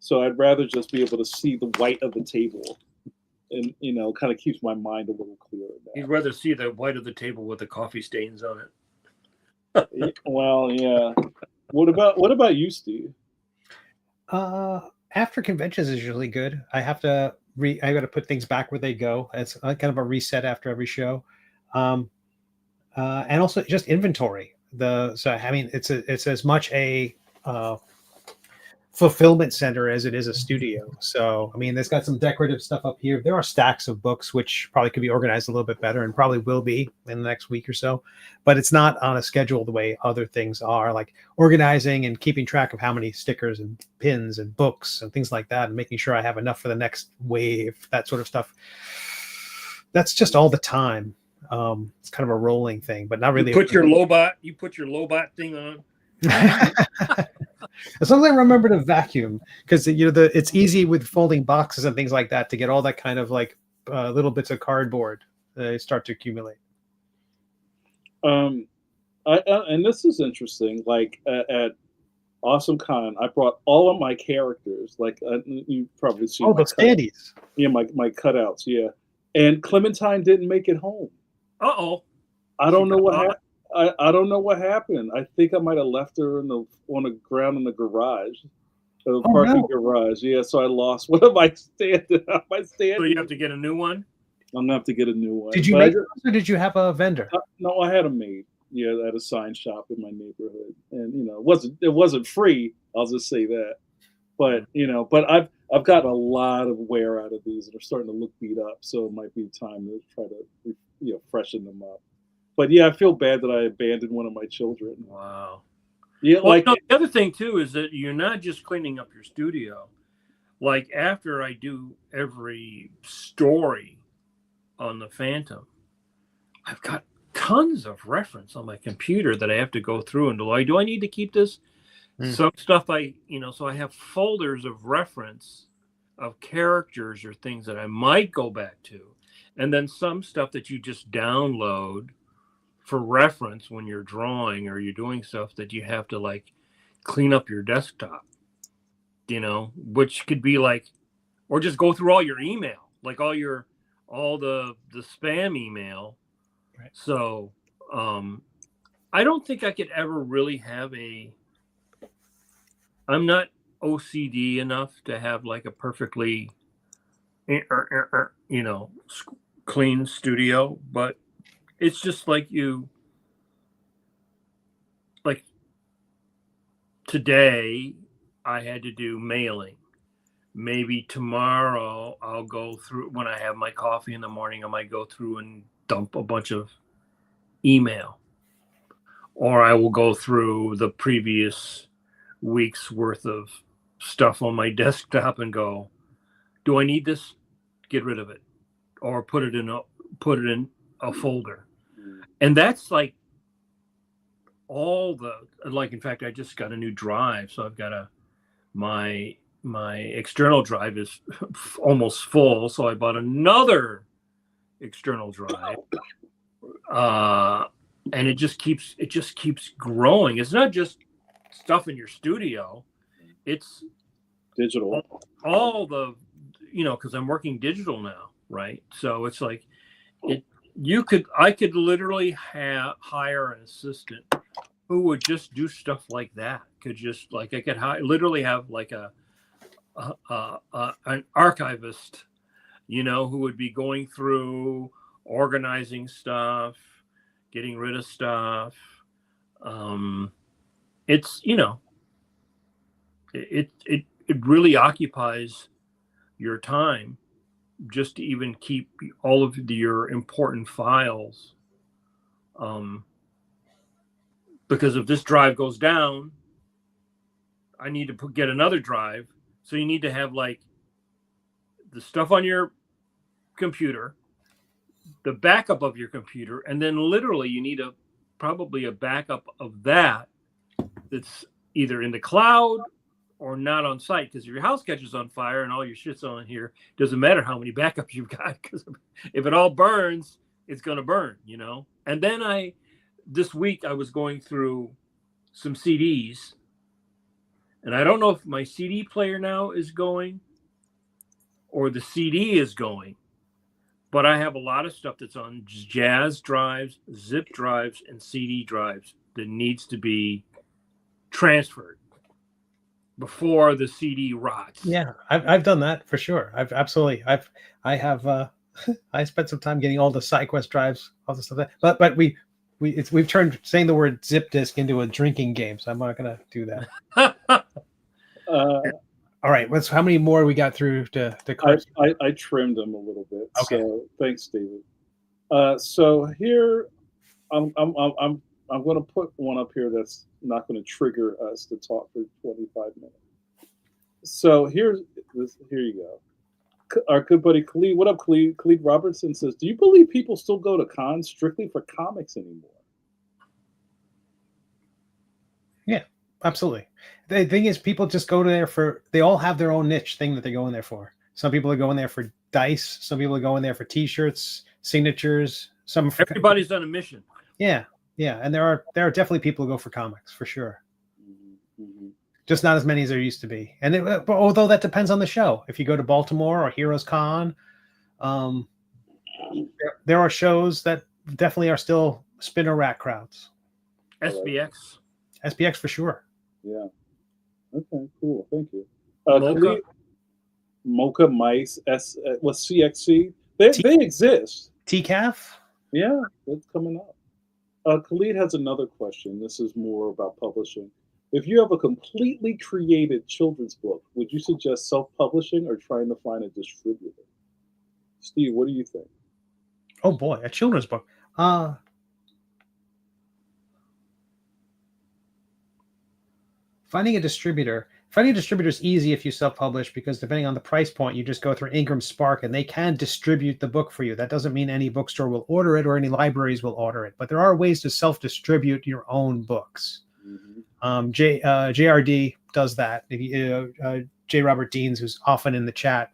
So I'd rather just be able to see the white of the table, and kind of keeps my mind a little clearer. You'd rather see the white of the table with the coffee stains on it. Well, yeah. What about you, Steve? After conventions is usually good. I have to I got to put things back where they go. It's kind of a reset after every show, and also just inventory. It's as much a fulfillment center as it is a studio. So, I mean, there's got some decorative stuff up here. There are stacks of books, which probably could be organized a little bit better and probably will be in the next week or so, but it's not on a schedule the way other things are, like organizing and keeping track of how many stickers and pins and books and things like that, and making sure I have enough for the next wave, that sort of stuff. That's just all the time. It's kind of a rolling thing, but not really. You put your Lobot thing on. As long as I remember to vacuum, because it's easy with folding boxes and things like that to get all that kind of like little bits of cardboard start to accumulate. And this is interesting. Like at Awesome Con, I brought all of my characters. Like you probably see. Oh, the standees. Yeah, my cutouts. Yeah, and Clementine didn't make it home. Uh-oh. I don't know what happened. I don't know what happened. I think I might have left her on the ground in the garage, the parking garage. Yeah, so I lost one of my stand. So you have to get a new one. I'm gonna have to get a new one. Did you make those, or did you have a vendor? No, I had them made. Yeah, at a sign shop in my neighborhood, and it wasn't free. I'll just say that. But but I've gotten a lot of wear out of these, and they're starting to look beat up. So it might be time to try to freshen them up. But yeah, I feel bad that I abandoned one of my children. Wow. Yeah, well, the other thing too is that you're not just cleaning up your studio. Like after I do every story on the Phantom, I've got tons of reference on my computer that I have to go through and do I need to keep this? Some stuff so I have folders of reference of characters or things that I might go back to, and then some stuff that you just download for reference when you're drawing or you're doing stuff that you have to like clean up your desktop, which could be like, or just go through all your email, like all the spam email. Right. So I don't think I could ever really have I'm not OCD enough to have like a perfectly clean studio, but it's just like today I had to do mailing. Maybe tomorrow I'll go through, when I have my coffee in the morning, I might go through and dump a bunch of email, or I will go through the previous week's worth of stuff on my desktop and go, do I need this? Get rid of it, or put it in a folder. And that's like all the, like, in fact, I just got a new drive, so I've got my external drive is almost full, so I bought another external drive, and it just keeps growing. It's not just stuff in your studio, it's Digital. all the, because I'm working digital now, right? So it's like I could literally hire an assistant who would just do stuff like that. Could just, like, I could literally have like an archivist, who would be going through, organizing stuff, getting rid of stuff. It's, it really occupies your time just to even keep all of your important files. Because if this drive goes down, I need to get another drive. So you need to have, like, the stuff on your computer, the backup of your computer, and then literally you need probably a backup of that's either in the cloud or not on site. Because if your house catches on fire and all your shit's on here, doesn't matter how many backups you've got, because if it all burns, it's going to burn, And then this week I was going through some CDs, and I don't know if my CD player now is going or the CD is going, but I have a lot of stuff that's on Jazz drives, zip drives, and CD drives that needs to be transferred before the CD rots. Yeah, I've done that for sure. I have I spent some time getting all the SideQuest drives, all the stuff. But we've turned saying the word zip disk into a drinking game, so I'm not gonna do that. All right, how many more we got through to I trimmed them a little bit. Okay. So thanks, David. So here I'm going to put one up here that's not going to trigger us to talk for 25 minutes. So here you go. Our good buddy Khalid, what up, Khalid? Khalid Robertson says, "Do you believe people still go to cons strictly for comics anymore?" Yeah, absolutely. The thing is, people just go there they all have their own niche thing that they go in there for. Some people are going there for dice. Some people are going there for T-shirts, signatures. Everybody's on a mission. Yeah, and there are definitely people who go for comics for sure. Mm-hmm. Just not as many as there used to be. And although that depends on the show. If you go to Baltimore or Heroes Con, there are shows that definitely are still spinner rack crowds. SBX for sure. Yeah. Okay, cool. Thank you. Mocha Mice, CXC. They exist. TCAF? Yeah, that's coming up. Khalid has another question. This is more about publishing. If you have a completely created children's book, would you suggest self-publishing or trying to find a distributor? Steve, what do you think? Oh boy, a children's book. Finding a distributor is easy if you self-publish, because depending on the price point, you just go through Ingram Spark and they can distribute the book for you. That doesn't mean any bookstore will order it or any libraries will order it, but there are ways to self-distribute your own books. Mm-hmm. JRD does that. J. Robert Deans, who's often in the chat.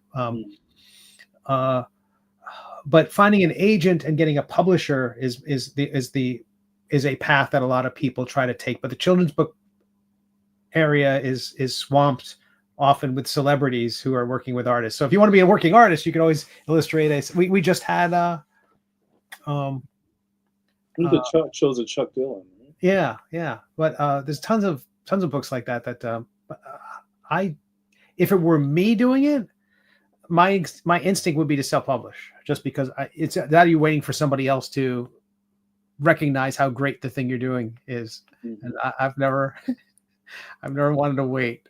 But finding an agent and getting a publisher is a path that a lot of people try to take. But the children's book area is swamped often with celebrities who are working with artists. So if you want to be a working artist, you can always illustrate we just had shows of Chuck Dillon. Right? Yeah. But there's tons of books like that if it were me doing it, my instinct would be to self-publish, just because it's that you're waiting for somebody else to recognize how great the thing you're doing is. Mm-hmm. And I've never wanted to wait.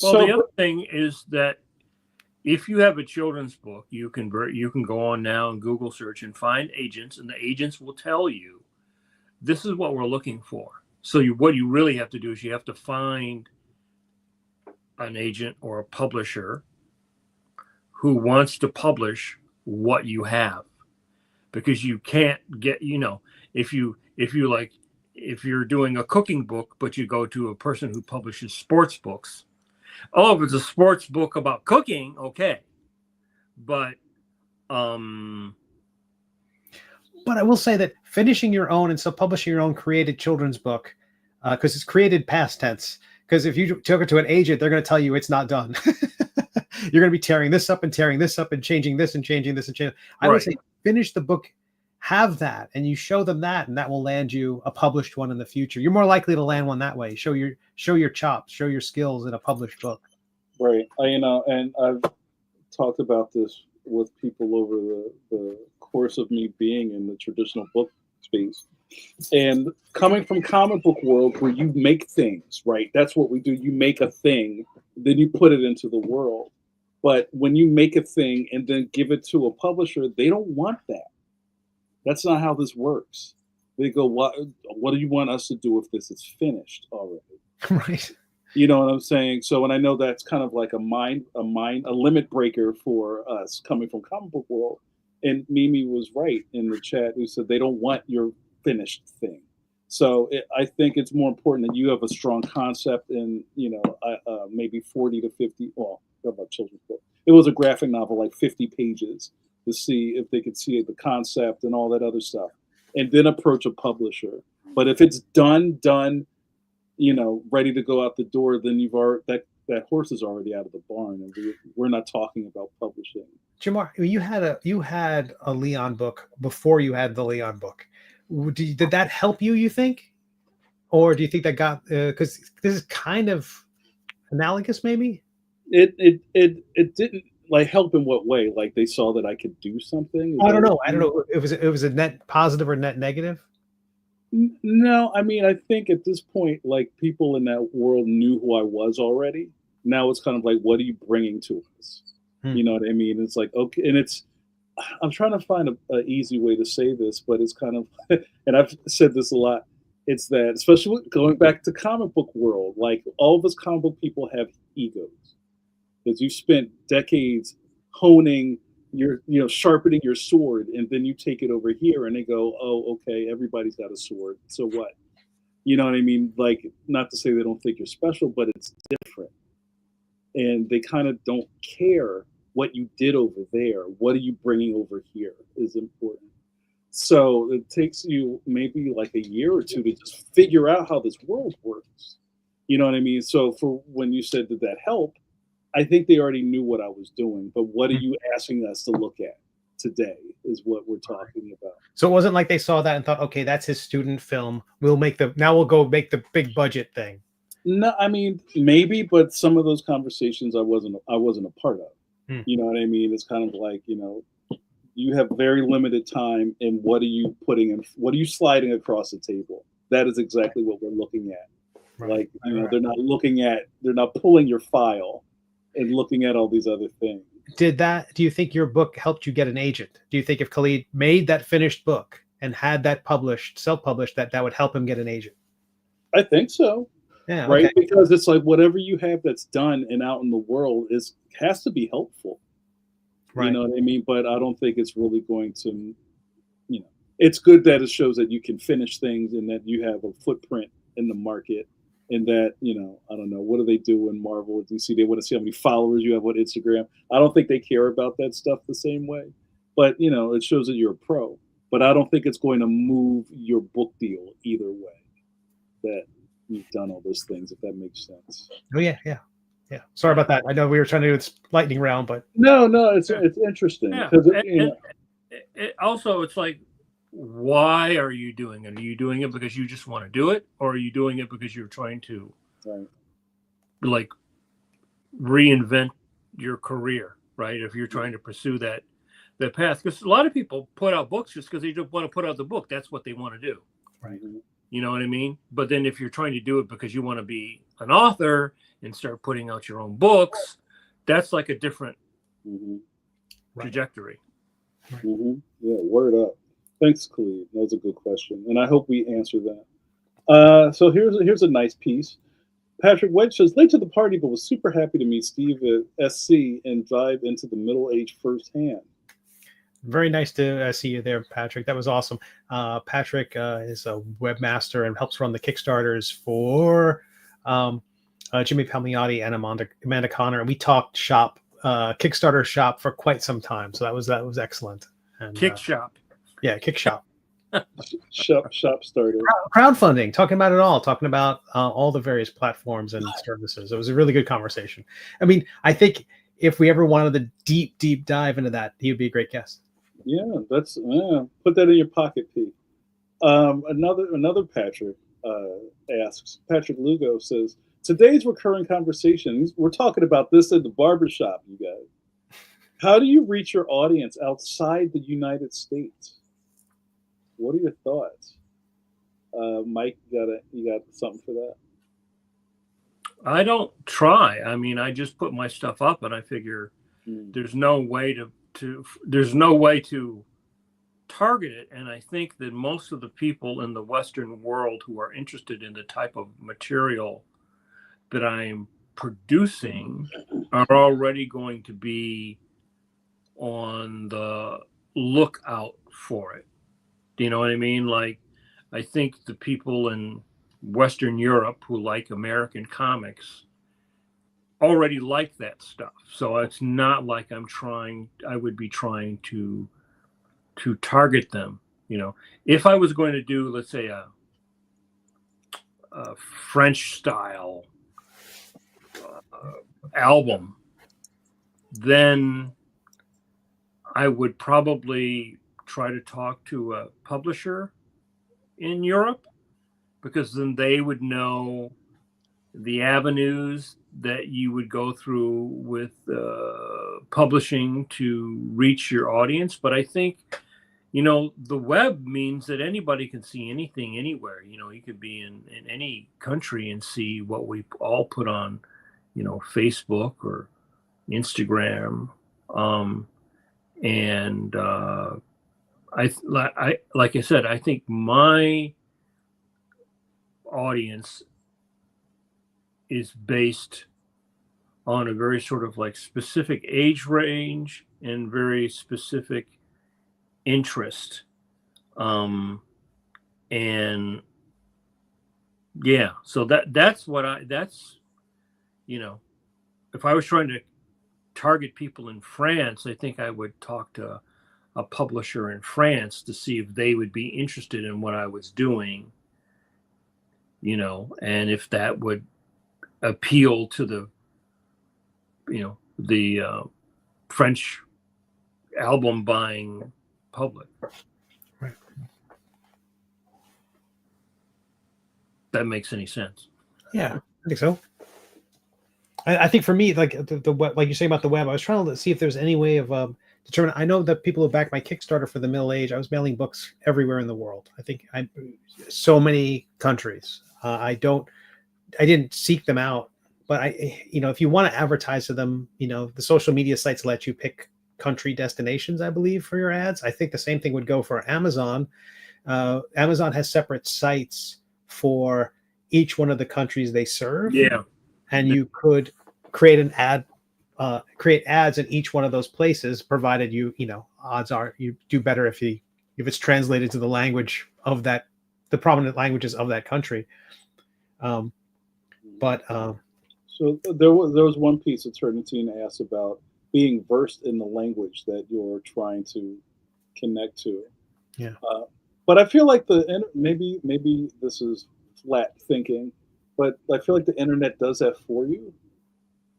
Well, the other thing is that if you have a children's book, you can go on now and Google search and find agents, and the agents will tell you, this is what we're looking for. So what you really have to do is you have to find an agent or a publisher who wants to publish what you have, because you can't get, if you're doing a cooking book, but you go to a person who publishes sports books. Oh, if it's a sports book about cooking, okay. But I will say that finishing your own and so publishing your own created children's book, because it's created past tense. Because if you took it to an agent, they're going to tell you it's not done. You're going to be tearing this up and changing this and changing this and changing. I would say finish the book, have that, and you show them that, and that will land you a published one in the future. You're more likely to land one that way. Show your chops, show your skills in a published book. Right. And I've talked about this with people over the course of me being in the traditional book space. And coming from comic book world where you make things, right? That's what we do. You make a thing, then you put it into the world. But when you make a thing and then give it to a publisher, they don't want that. That's not how this works. They go, what do you want us to do if this is finished already? Right. You know what I'm saying? So, and I know that's kind of like a limit breaker for us coming from comic book world. And Mimi was right in the chat who said they don't want your finished thing. So I think it's more important that you have a strong concept and, maybe 40 to 50, well, about children's book. It was a graphic novel, like 50 pages to see if they could see the concept and all that other stuff. And then approach a publisher. But if it's done, ready to go out the door, then that horse is already out of the barn, and we're not talking about publishing. Jamar, you had a Leon book before you had the Leon book. Did that help you? You think, or do you think that got because this is kind of analogous? Maybe it didn't like help in what way? Like they saw that I could do something. I don't know. It was a net positive or net negative. No, I mean, I think at this point, like people in that world knew who I was already. Now it's kind of like, what are you bringing to us? You know what I mean? It's like, okay. And I'm trying to find an easy way to say this, but it's kind of, and I've said this a lot. It's that, especially going back to comic book world, like all of us comic book people have egos because you've spent decades honing sharpening your sword, and then you take it over here and they go, oh, okay, everybody's got a sword. So what? You know what I mean? Like, not to say they don't think you're special, but it's different. And they kind of don't care what you did over there. What are you bringing over here is important. So it takes you maybe like a year or two to just figure out how this world works. You know what I mean? So for when you said, did that help? I think they already knew what I was doing, but what are you asking us to look at today is what we're talking about. So it wasn't like they saw that and thought, okay, that's his student film. We'll go make the big budget thing. No, I mean, maybe, but some of those conversations I wasn't a part of. You know what I mean? It's kind of like, you have very limited time, and what are you putting in? What are you sliding across the table? That is exactly what we're looking at. Right. Like, they're not pulling your file and looking at all these other things. Do you think your book helped you get an agent? Do you think if Khalid made that finished book and had that self-published, that would help him get an agent? I think so. Yeah. Right. Okay. Because it's like whatever you have that's done and out in the world has to be helpful. Right. You know what I mean? But I don't think it's really going to, it's good that it shows that you can finish things and that you have a footprint in the market. And that, I don't know, what do they do in Marvel or DC? They want to see how many followers you have on Instagram. I don't think they care about that stuff the same way. But, it shows that you're a pro. But I don't think it's going to move your book deal either way, that you've done all those things, if that makes sense. Oh, yeah. Sorry about that. I know we were trying to do this lightning round, but. No, it's interesting. Yeah. Also, it's like, why are you doing it? Are you doing it because you just want to do it, or are you doing it because you're trying to like reinvent your career, right? If you're trying to pursue that path, because a lot of people put out books just because they just want to put out the book. That's what they want to do, right? You know what I mean? But then if you're trying to do it because you want to be an author and start putting out your own books, that's like a different trajectory. Yeah, word up. Thanks, Khalid. That was a good question, and I hope we answered that. So here's a nice piece. Patrick White says, late to the party, but was super happy to meet Steve at SC and dive into the middle age firsthand. Very nice to see you there, Patrick. That was awesome. Patrick is a webmaster and helps run the Kickstarters for Jimmy Palmiotti and Amanda Connor. And we talked Kickstarter shop for quite some time. So that was excellent. And, Kick shop. Yeah, Kick shop. Shop starter. Crowdfunding, talking about it all, talking about all the various platforms and services. It was a really good conversation. I mean, I think if we ever wanted to deep dive into that, he would be a great guest. Yeah, that's put that in your pocket, Pete. Another Patrick asks. Patrick Lugo says, today's recurring conversations. We're talking about this at the barbershop, you guys. How do you reach your audience outside the United States? What are your thoughts, Mike? You got something for that? I don't try. I mean, I just put my stuff up, and I figure there's no way to target it. And I think that most of the people in the Western world who are interested in the type of material that I'm producing are already going to be on the lookout for it. Do you know what I mean? Like, I think the people in Western Europe who like American comics already like that stuff. So it's not like I would be trying to target them. You know, if I was going to do, let's say, a French style album, then I would probably try to talk to a publisher in Europe, because then they would know the avenues that you would go through with publishing to reach your audience. But I think, you know, the web means that anybody can see anything anywhere. You know, you could be in any country and see what we all put on, you know, Facebook or Instagram. I like I said, I think my audience is based on a very sort of like specific age range and very specific interest. And yeah, so that's you know, if I was trying to target people in France, I think I would talk to a publisher in France to see if they would be interested in what I was doing, you know, and if that would appeal to the, you know, the French album buying public. Right. That makes any sense. Yeah, I think so. I think for me, like the web, like you say about the web, I was trying to see if there's any way of determine. I know that people who backed my Kickstarter for the middle age, I was mailing books everywhere in the world. I think so many countries. I didn't seek them out, but you know, if you want to advertise to them, you know, the social media sites let you pick country destinations, I believe, for your ads. I think the same thing would go for Amazon. Amazon has separate sites for each one of the countries they serve. Yeah. And you could create an ad, create ads in each one of those places, provided you know, odds are you do better if it's translated to the language of the prominent languages of that country. So there was one piece that Ternantine asked about being versed in the language that you're trying to connect to. Yeah. But I feel like maybe this is flat thinking, but I feel like the internet does that for you.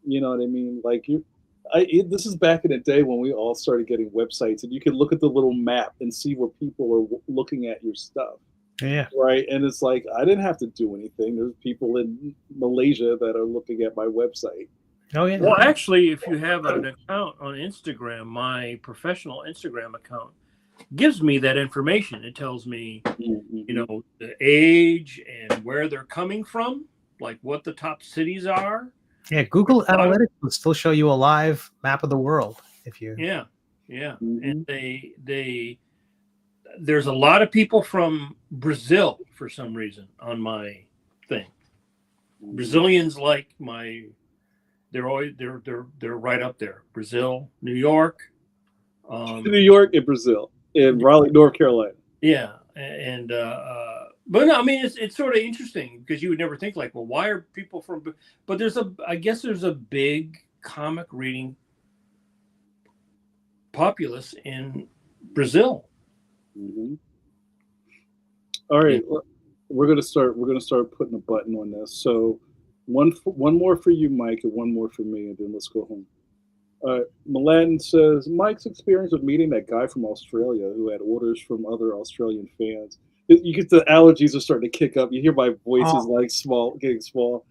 You know what I mean? Like this is back in the day when we all started getting websites, and you could look at the little map and see where people are looking at your stuff. Yeah. Right. And it's like, I didn't have to do anything. There's people in Malaysia that are looking at my website. Oh yeah. Well, actually, if you have an account on Instagram, my professional Instagram account gives me that information. It tells me, you know, the age and where they're coming from, like what the top cities are. Yeah, Google Analytics will still show you a live map of the world if you. Yeah. And there's a lot of people from Brazil for some reason on my thing. Brazilians like they're always they're right up there. Brazil, New York, New York and Brazil, in Raleigh, North Carolina. yeah, and but no, I mean it's sort of interesting because you would never think like, well, why are people from? But I guess there's a big comic reading populace in Brazil. Mm-hmm. All right, we're gonna start putting a button on this. So one more for you, Mike, and one more for me, and then let's go home. Milan says Mike's experience of meeting that guy from Australia who had orders from other Australian fans. You get the allergies are starting to kick up. You hear my voice is like getting small.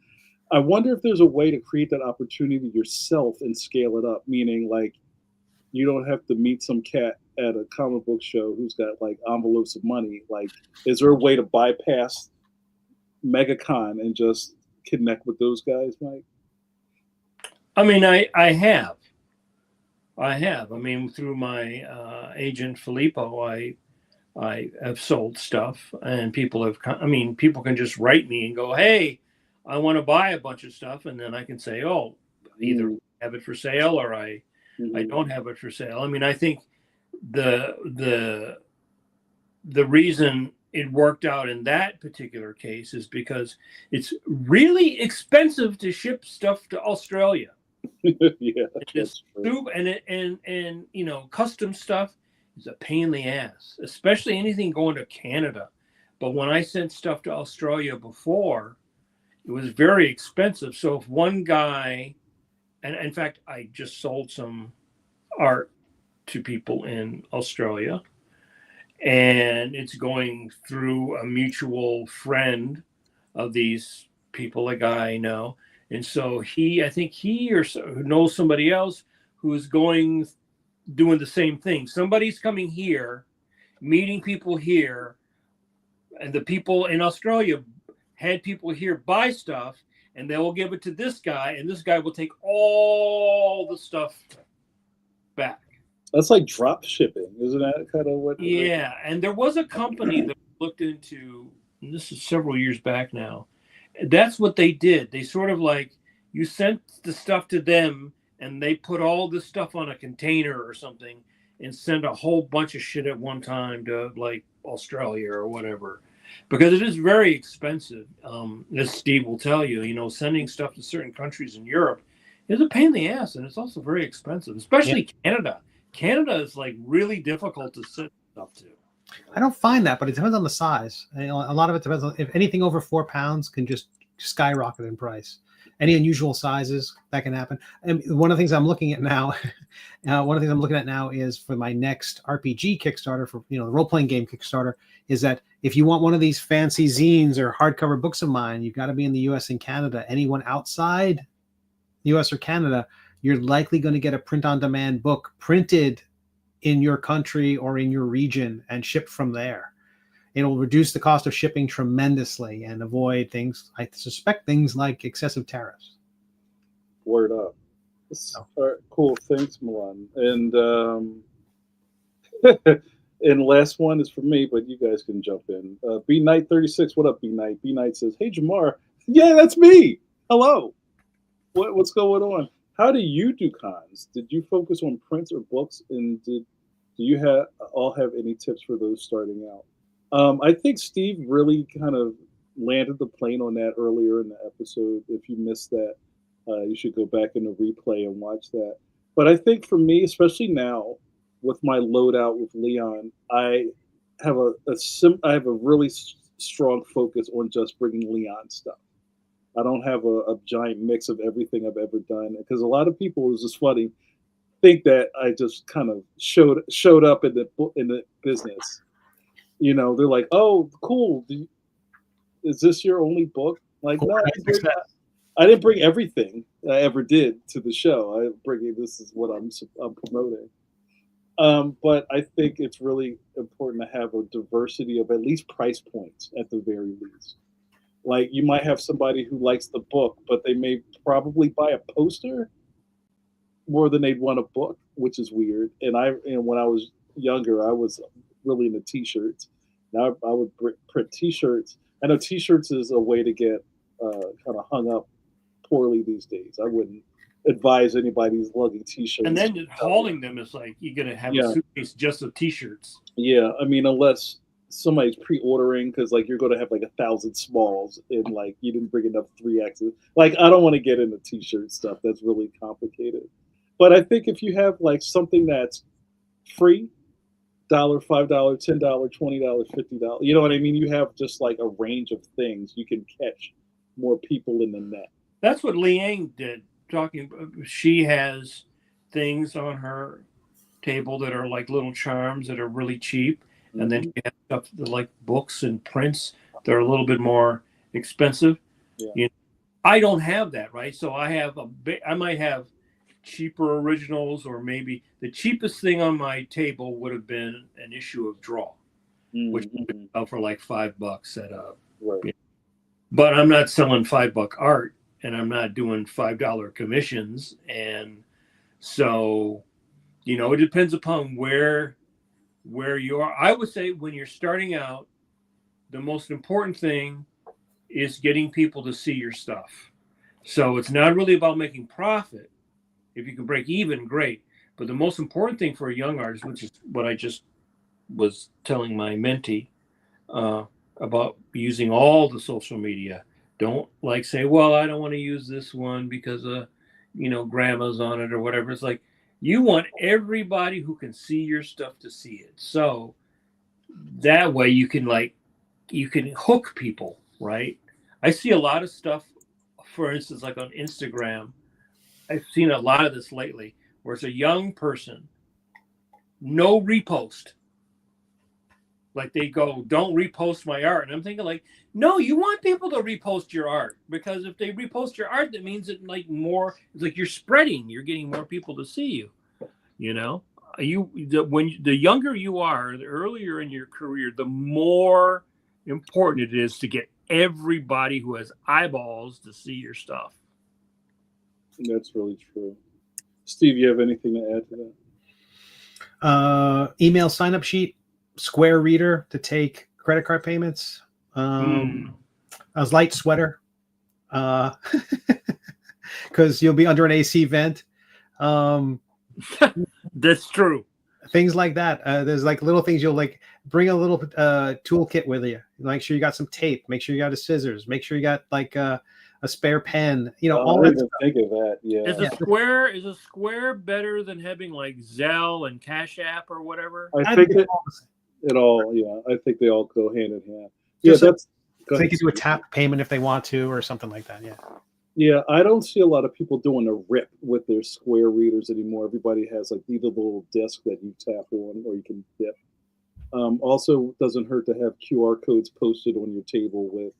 I wonder if there's a way to create that opportunity yourself and scale it up. Meaning, like, you don't have to meet some cat at a comic book show who's got like envelopes of money. Like, is there a way to bypass MegaCon and just connect with those guys, Mike? I mean, I have. I mean, through my agent Filippo, I have sold stuff, and people can just write me and go, "Hey, I want to buy a bunch of stuff," and then I can say, "Oh, either have it for sale or I don't have it for sale." I mean, I think the reason it worked out in that particular case is because it's really expensive to ship stuff to Australia. Yeah, it's true. And you know, custom stuff is a pain in the ass, especially anything going to Canada. But when I sent stuff to Australia before, it was very expensive. So if one guy, and in fact, I just sold some art to people in Australia, and it's going through a mutual friend of these people, a guy I know. And so I think he knows somebody else who is doing the same thing. Somebody's coming here, meeting people here, and the people in Australia had people here buy stuff, and they will give it to this guy, and this guy will take all the stuff back. That's like drop shipping, isn't that kind of what? Yeah, and there was a company that looked into, and this is several years back now. That's what they did. They sort of like, you sent the stuff to them and they put all this stuff on a container or something and send a whole bunch of shit at one time to like Australia or whatever, because it is very expensive. As Steve will tell you, you know, sending stuff to certain countries in Europe is a pain in the ass, and it's also very expensive, especially Canada. Canada is like really difficult to send stuff to. I don't find that, but it depends on the size. You know, a lot of it depends on if anything over 4 pounds can just skyrocket in price. Any unusual sizes that can happen. And one of the things I'm looking at now, is for my next RPG Kickstarter for the role playing game Kickstarter, is that if you want one of these fancy zines or hardcover books of mine, you've got to be in the U.S. and Canada. Anyone outside the U.S. or Canada, you're likely going to get a print-on-demand book printed in your country or in your region and shipped from there. It'll reduce the cost of shipping tremendously and avoid things, I suspect, things like excessive tariffs. Word up. All right, cool. Thanks, Milan. And and last one is for me, but you guys can jump in. B Knight 36. What up, B Knight? B Knight says, "Hey, Jamar." Yeah, that's me. Hello. What's going on? How do you do cons? Did you focus on prints or books? And do you all have any tips for those starting out? I think Steve really kind of landed the plane on that earlier in the episode. If you missed that, you should go back in the replay and watch that. But I think for me, especially now with my loadout with Leon, I have a really strong focus on just bringing Leon stuff. I don't have a giant mix of everything I've ever done, because a lot of people, it's just funny, think that I just kind of showed up in the business. You know, they're like, "Oh, cool. Is this your only book?" Like, no, I didn't bring everything I ever did to the show. This is what I'm promoting. But I think it's really important to have a diversity of at least price points at the very least. Like, you might have somebody who likes the book, but they may probably buy a poster more than they'd want a book, which is weird. And when I was younger, I was really into T-shirts. Now I would print T-shirts. I know T-shirts is a way to get kind of hung up poorly these days. I wouldn't advise anybody's lugging T-shirts. And then hauling them is like you're gonna have a suitcase just of T-shirts. Yeah, I mean, unless somebody's pre-ordering because like you're going to have like 1,000 smalls and like you didn't bring enough 3Xs. Like I don't want to get into T-shirt stuff. That's really complicated. But I think if you have like something that's free, $1, $5, $10, $20, $50, you know what I mean? You have just like a range of things you can catch more people in the net. That's what Liang did. She has things on her table that are like little charms that are really cheap. And then you have stuff like books and prints that are a little bit more expensive. Yeah. You know, I don't have that, right? So I might have cheaper originals, or maybe the cheapest thing on my table would have been an issue of Draw, which would sell for like $5 at a. Right. You know. But I'm not selling $5 art, and I'm not doing $5 commissions, and so it depends upon where you are. I would say when you're starting out, the most important thing is getting people to see your stuff. So it's not really about making profit. If you can break even, great. But the most important thing for a young artist, which is what I just was telling my mentee about using all the social media. Don't like say, well, I don't want to use this one because grandma's on it or whatever. It's like, you want everybody who can see your stuff to see it. So that way you can hook people, right? I see a lot of stuff, for instance, like on Instagram. I've seen a lot of this lately where it's a young person, no repost. Like they go, don't repost my art. And I'm thinking like, no, you want people to repost your art, because if they repost your art, that means it's like you're spreading, you're getting more people to see you. When the younger you are, the earlier in your career, the more important it is to get everybody who has eyeballs to see your stuff. That's really true. Steve, you have anything to add to that? Email sign-up sheet, Square Reader to take credit card payments. A light sweater, because you'll be under an AC vent. That's true. Things like that. There's like little things you'll like bring a little toolkit with you. Make sure you got some tape. Make sure you got a scissors. Make sure you got like a spare pen. All that stuff. Think of that. Yeah. Is a square better than having like Zelle and Cash App or whatever? I think it all. Yeah, I think they all go hand in hand. Yeah, they can do a tap payment if they want to, or something like that. Yeah. Yeah, I don't see a lot of people doing a rip with their Square readers anymore. Everybody has like either little disc that you tap on or you can dip. Also, doesn't hurt to have QR codes posted on your table with,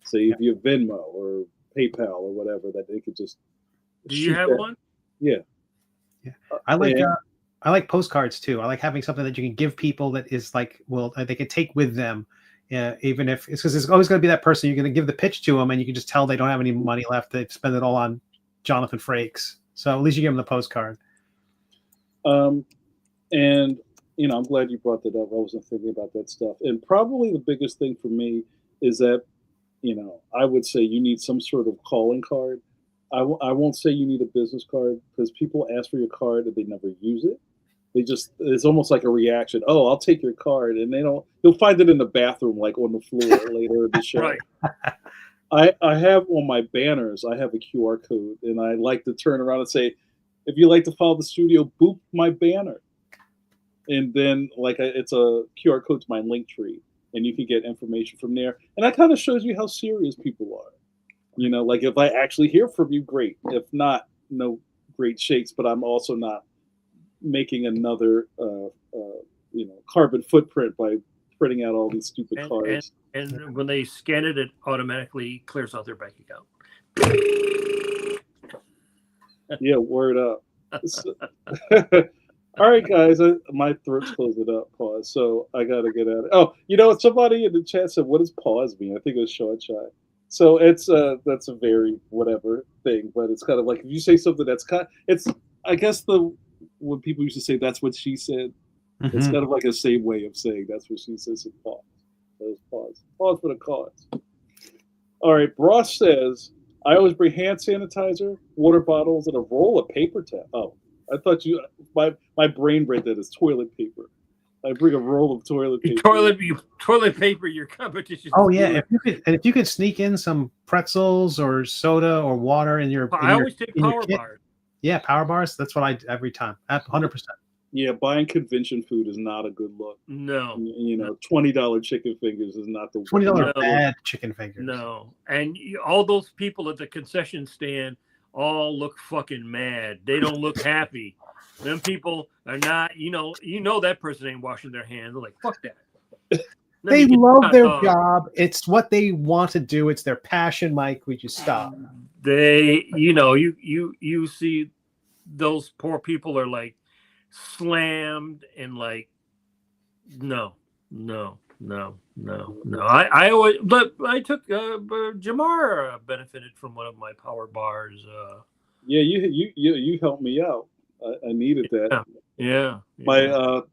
say, if you have Venmo or PayPal or whatever, that they could just. Do you have one? Yeah. Yeah. I like postcards too. I like having something that you can give people that is like, they can take with them. Yeah, even if it's because there's always going to be that person you're going to give the pitch to them, and you can just tell they don't have any money left. They spend it all on Jonathan Frakes. So at least you give them the postcard. And I'm glad you brought that up. I wasn't thinking about that stuff. And probably the biggest thing for me is that, I would say you need some sort of calling card. I won't say you need a business card, because people ask for your card and they never use it. It's almost like a reaction. Oh, I'll take your card. And you'll find it in the bathroom, like on the floor later in the show. Right. I have on my banners, I have a QR code, and I like to turn around and say, if you like to follow the studio, boop my banner. And then it's a QR code to my link tree, and you can get information from there. And that kind of shows you how serious people are. Like if I actually hear from you, great. If not, no great shakes, but I'm also not making another carbon footprint by printing out all these stupid cards. And when they scan it, it automatically clears out their bank account. Yeah, word up. All right, guys, my throat's closing up. Pause. So I got to get at it. Oh, somebody in the chat said, "What does pause mean?" I think it was Sean Chai. So that's a very whatever thing, but it's kind of like if you say something I guess when people used to say that's what she said, it's kind of like a same way of saying that's what she says in pause. Pause for the cause. All right, Ross says, I always bring hand sanitizer, water bottles, and a roll of paper towel. Oh, I thought my brain read that as toilet paper. I bring a roll of toilet paper. Toilet paper your competition. Oh yeah, if you could sneak in some pretzels or soda or water in your, I always take power bars. Yeah, power bars. That's what I every time. 100%. Yeah, buying convention food is not a good look. No, $20 chicken fingers is not the $20 bad chicken fingers. No, and all those people at the concession stand all look fucking mad. They don't look happy. Them people are not. That person ain't washing their hands. They're like, fuck that. They love their job. It's what they want to do. It's their passion, Mike. We just stop. They, you see those poor people are like slammed and like, no. I always, but I took Jamar benefited from one of my power bars. Yeah, you helped me out. I needed that. Yeah. My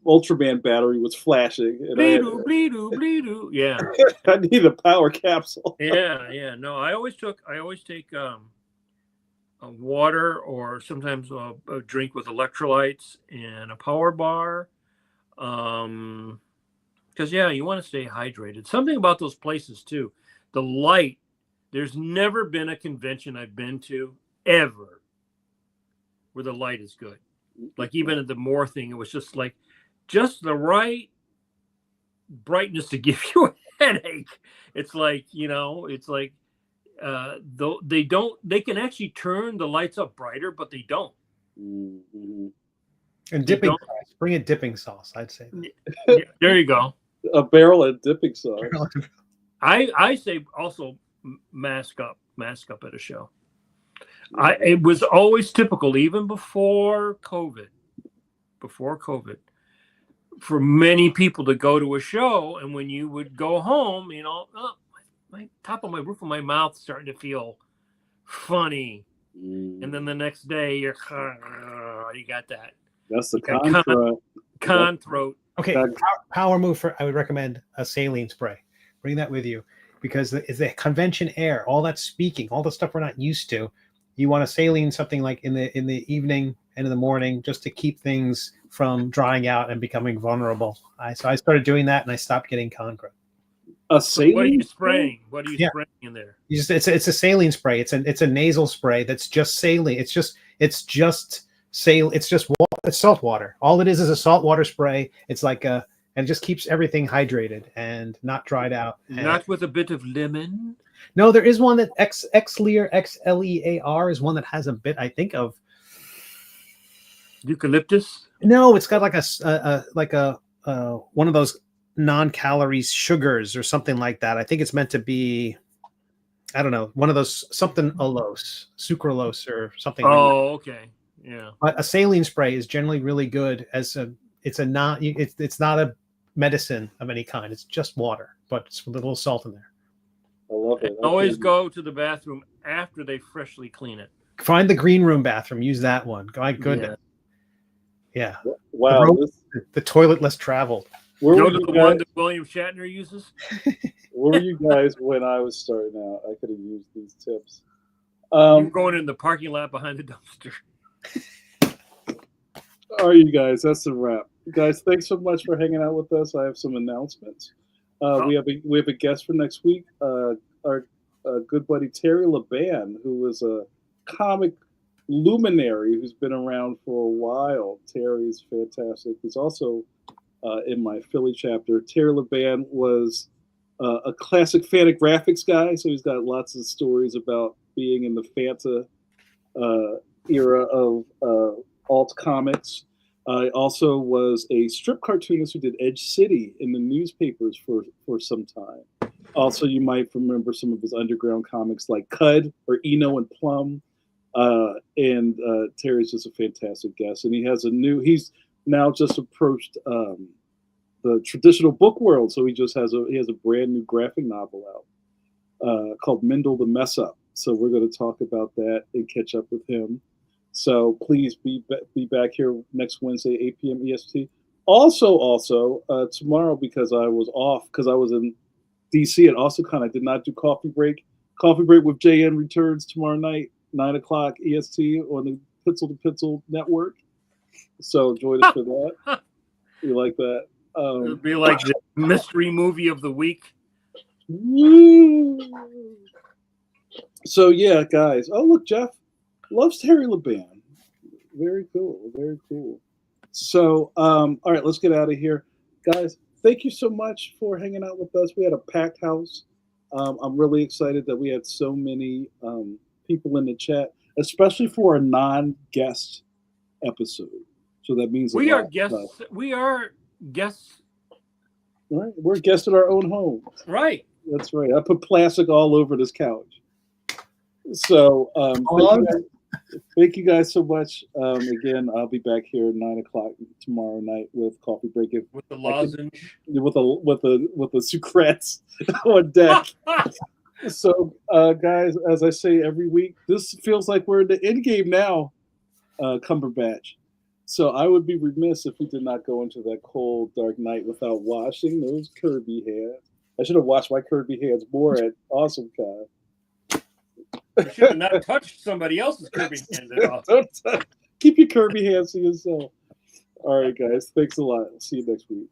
Ultraman battery was flashing. And bleedoo. Yeah. I need a power capsule. Yeah. No, I always take a water or sometimes a drink with electrolytes and a power bar. Because you want to stay hydrated. Something about those places too. The light. There's never been a convention I've been to ever where the light is good. Like even at the Moore thing, it was just the right brightness to give you a headache. It's like, they can actually turn the lights up brighter, but they don't. Mm-hmm. And dipping sauce. Bring a dipping sauce, I'd say. Yeah, there you go. A barrel of dipping sauce. I say also mask up at a show. It was always typical, even before COVID, for many people to go to a show, and when you would go home, my top of my roof of my mouth starting to feel funny, and then the next day you got that. That's the con throat. Okay, power move I would recommend a saline spray. Bring that with you because it's the convention air, all that speaking, all the stuff we're not used to. You want to saline something like in the evening and in the morning just to keep things from drying out and becoming vulnerable. So I started doing that and I stopped getting concrete. A saline? What are you spraying? What are you spraying in there? It's a saline spray. It's a nasal spray that's just saline. It's salt water. All it is a salt water spray. It's like and it just keeps everything hydrated and not dried out. Not with a bit of lemon. No, there is one that Xlear, Xlear is one that has a bit, I think, of eucalyptus. No, it's got like a one of those non-calorie sugars or something like that. I think it's meant to be, I don't know, one of those something allose, sucralose or something. Oh, like that. Okay, yeah. But a saline spray is generally really good it's not a medicine of any kind. It's just water, but it's with a little salt in there. I love it. Always go to the bathroom after they freshly clean it. Find the green room bathroom. Use that one. My goodness. Yeah. Wow. The toilet less traveled. Go to the one that William Shatner uses. Where were you guys when I was starting out? I could have used these tips. You're going in the parking lot behind the dumpster. All right, you guys. That's a wrap. Guys, thanks so much for hanging out with us. I have some announcements. We have a guest for next week. Our good buddy Terry LeBan, who is a comic luminary who's been around for a while. Terry's fantastic. He's also in my Philly chapter. Terry LeBan was a classic Fantagraphics guy, so he's got lots of stories about being in the Fanta era of alt comics. Also was a strip cartoonist who did Edge City in the newspapers for some time. Also, you might remember some of his underground comics like Cud or Eno and Plum. And Terry's just a fantastic guest. And he's now just approached the traditional book world. So he has a brand new graphic novel out called Mendel the Mess Up. So we're going to talk about that and catch up with him. So please be back here next Wednesday, 8 p.m. EST. Also, tomorrow, because I was off, because I was in DC at AutoCon, I did not do Coffee Break. Coffee Break with JN returns tomorrow night, 9 o'clock EST on the Pitzel to Pitzel network. So join us for that. You like that? It'll be like the mystery movie of the week. Woo. So yeah, guys. Oh look, Jeff loves Terry LeBan. Very cool. Very cool. So all right, let's get out of here, guys. Thank you so much for hanging out with us. We had a packed house. I'm really excited that we had so many people in the chat, especially for a non-guest episode. So that means We are guests. We are guests. Right, we're guests at our own home. Right. That's right. I put plastic all over this couch. So thank you guys so much. Again, I'll be back here at 9 o'clock tomorrow night with Coffee Break. With the lozenge. With the sucrets on deck. So guys, as I say every week, this feels like we're in the end game now, Cumberbatch. So I would be remiss if we did not go into that cold, dark night without washing those Kirby hands. I should have washed my Kirby hands more at Awesome Con. You should have not touched somebody else's Kirby hands at all. Keep your Kirby hands to yourself. All right, guys. Thanks a lot. See you next week.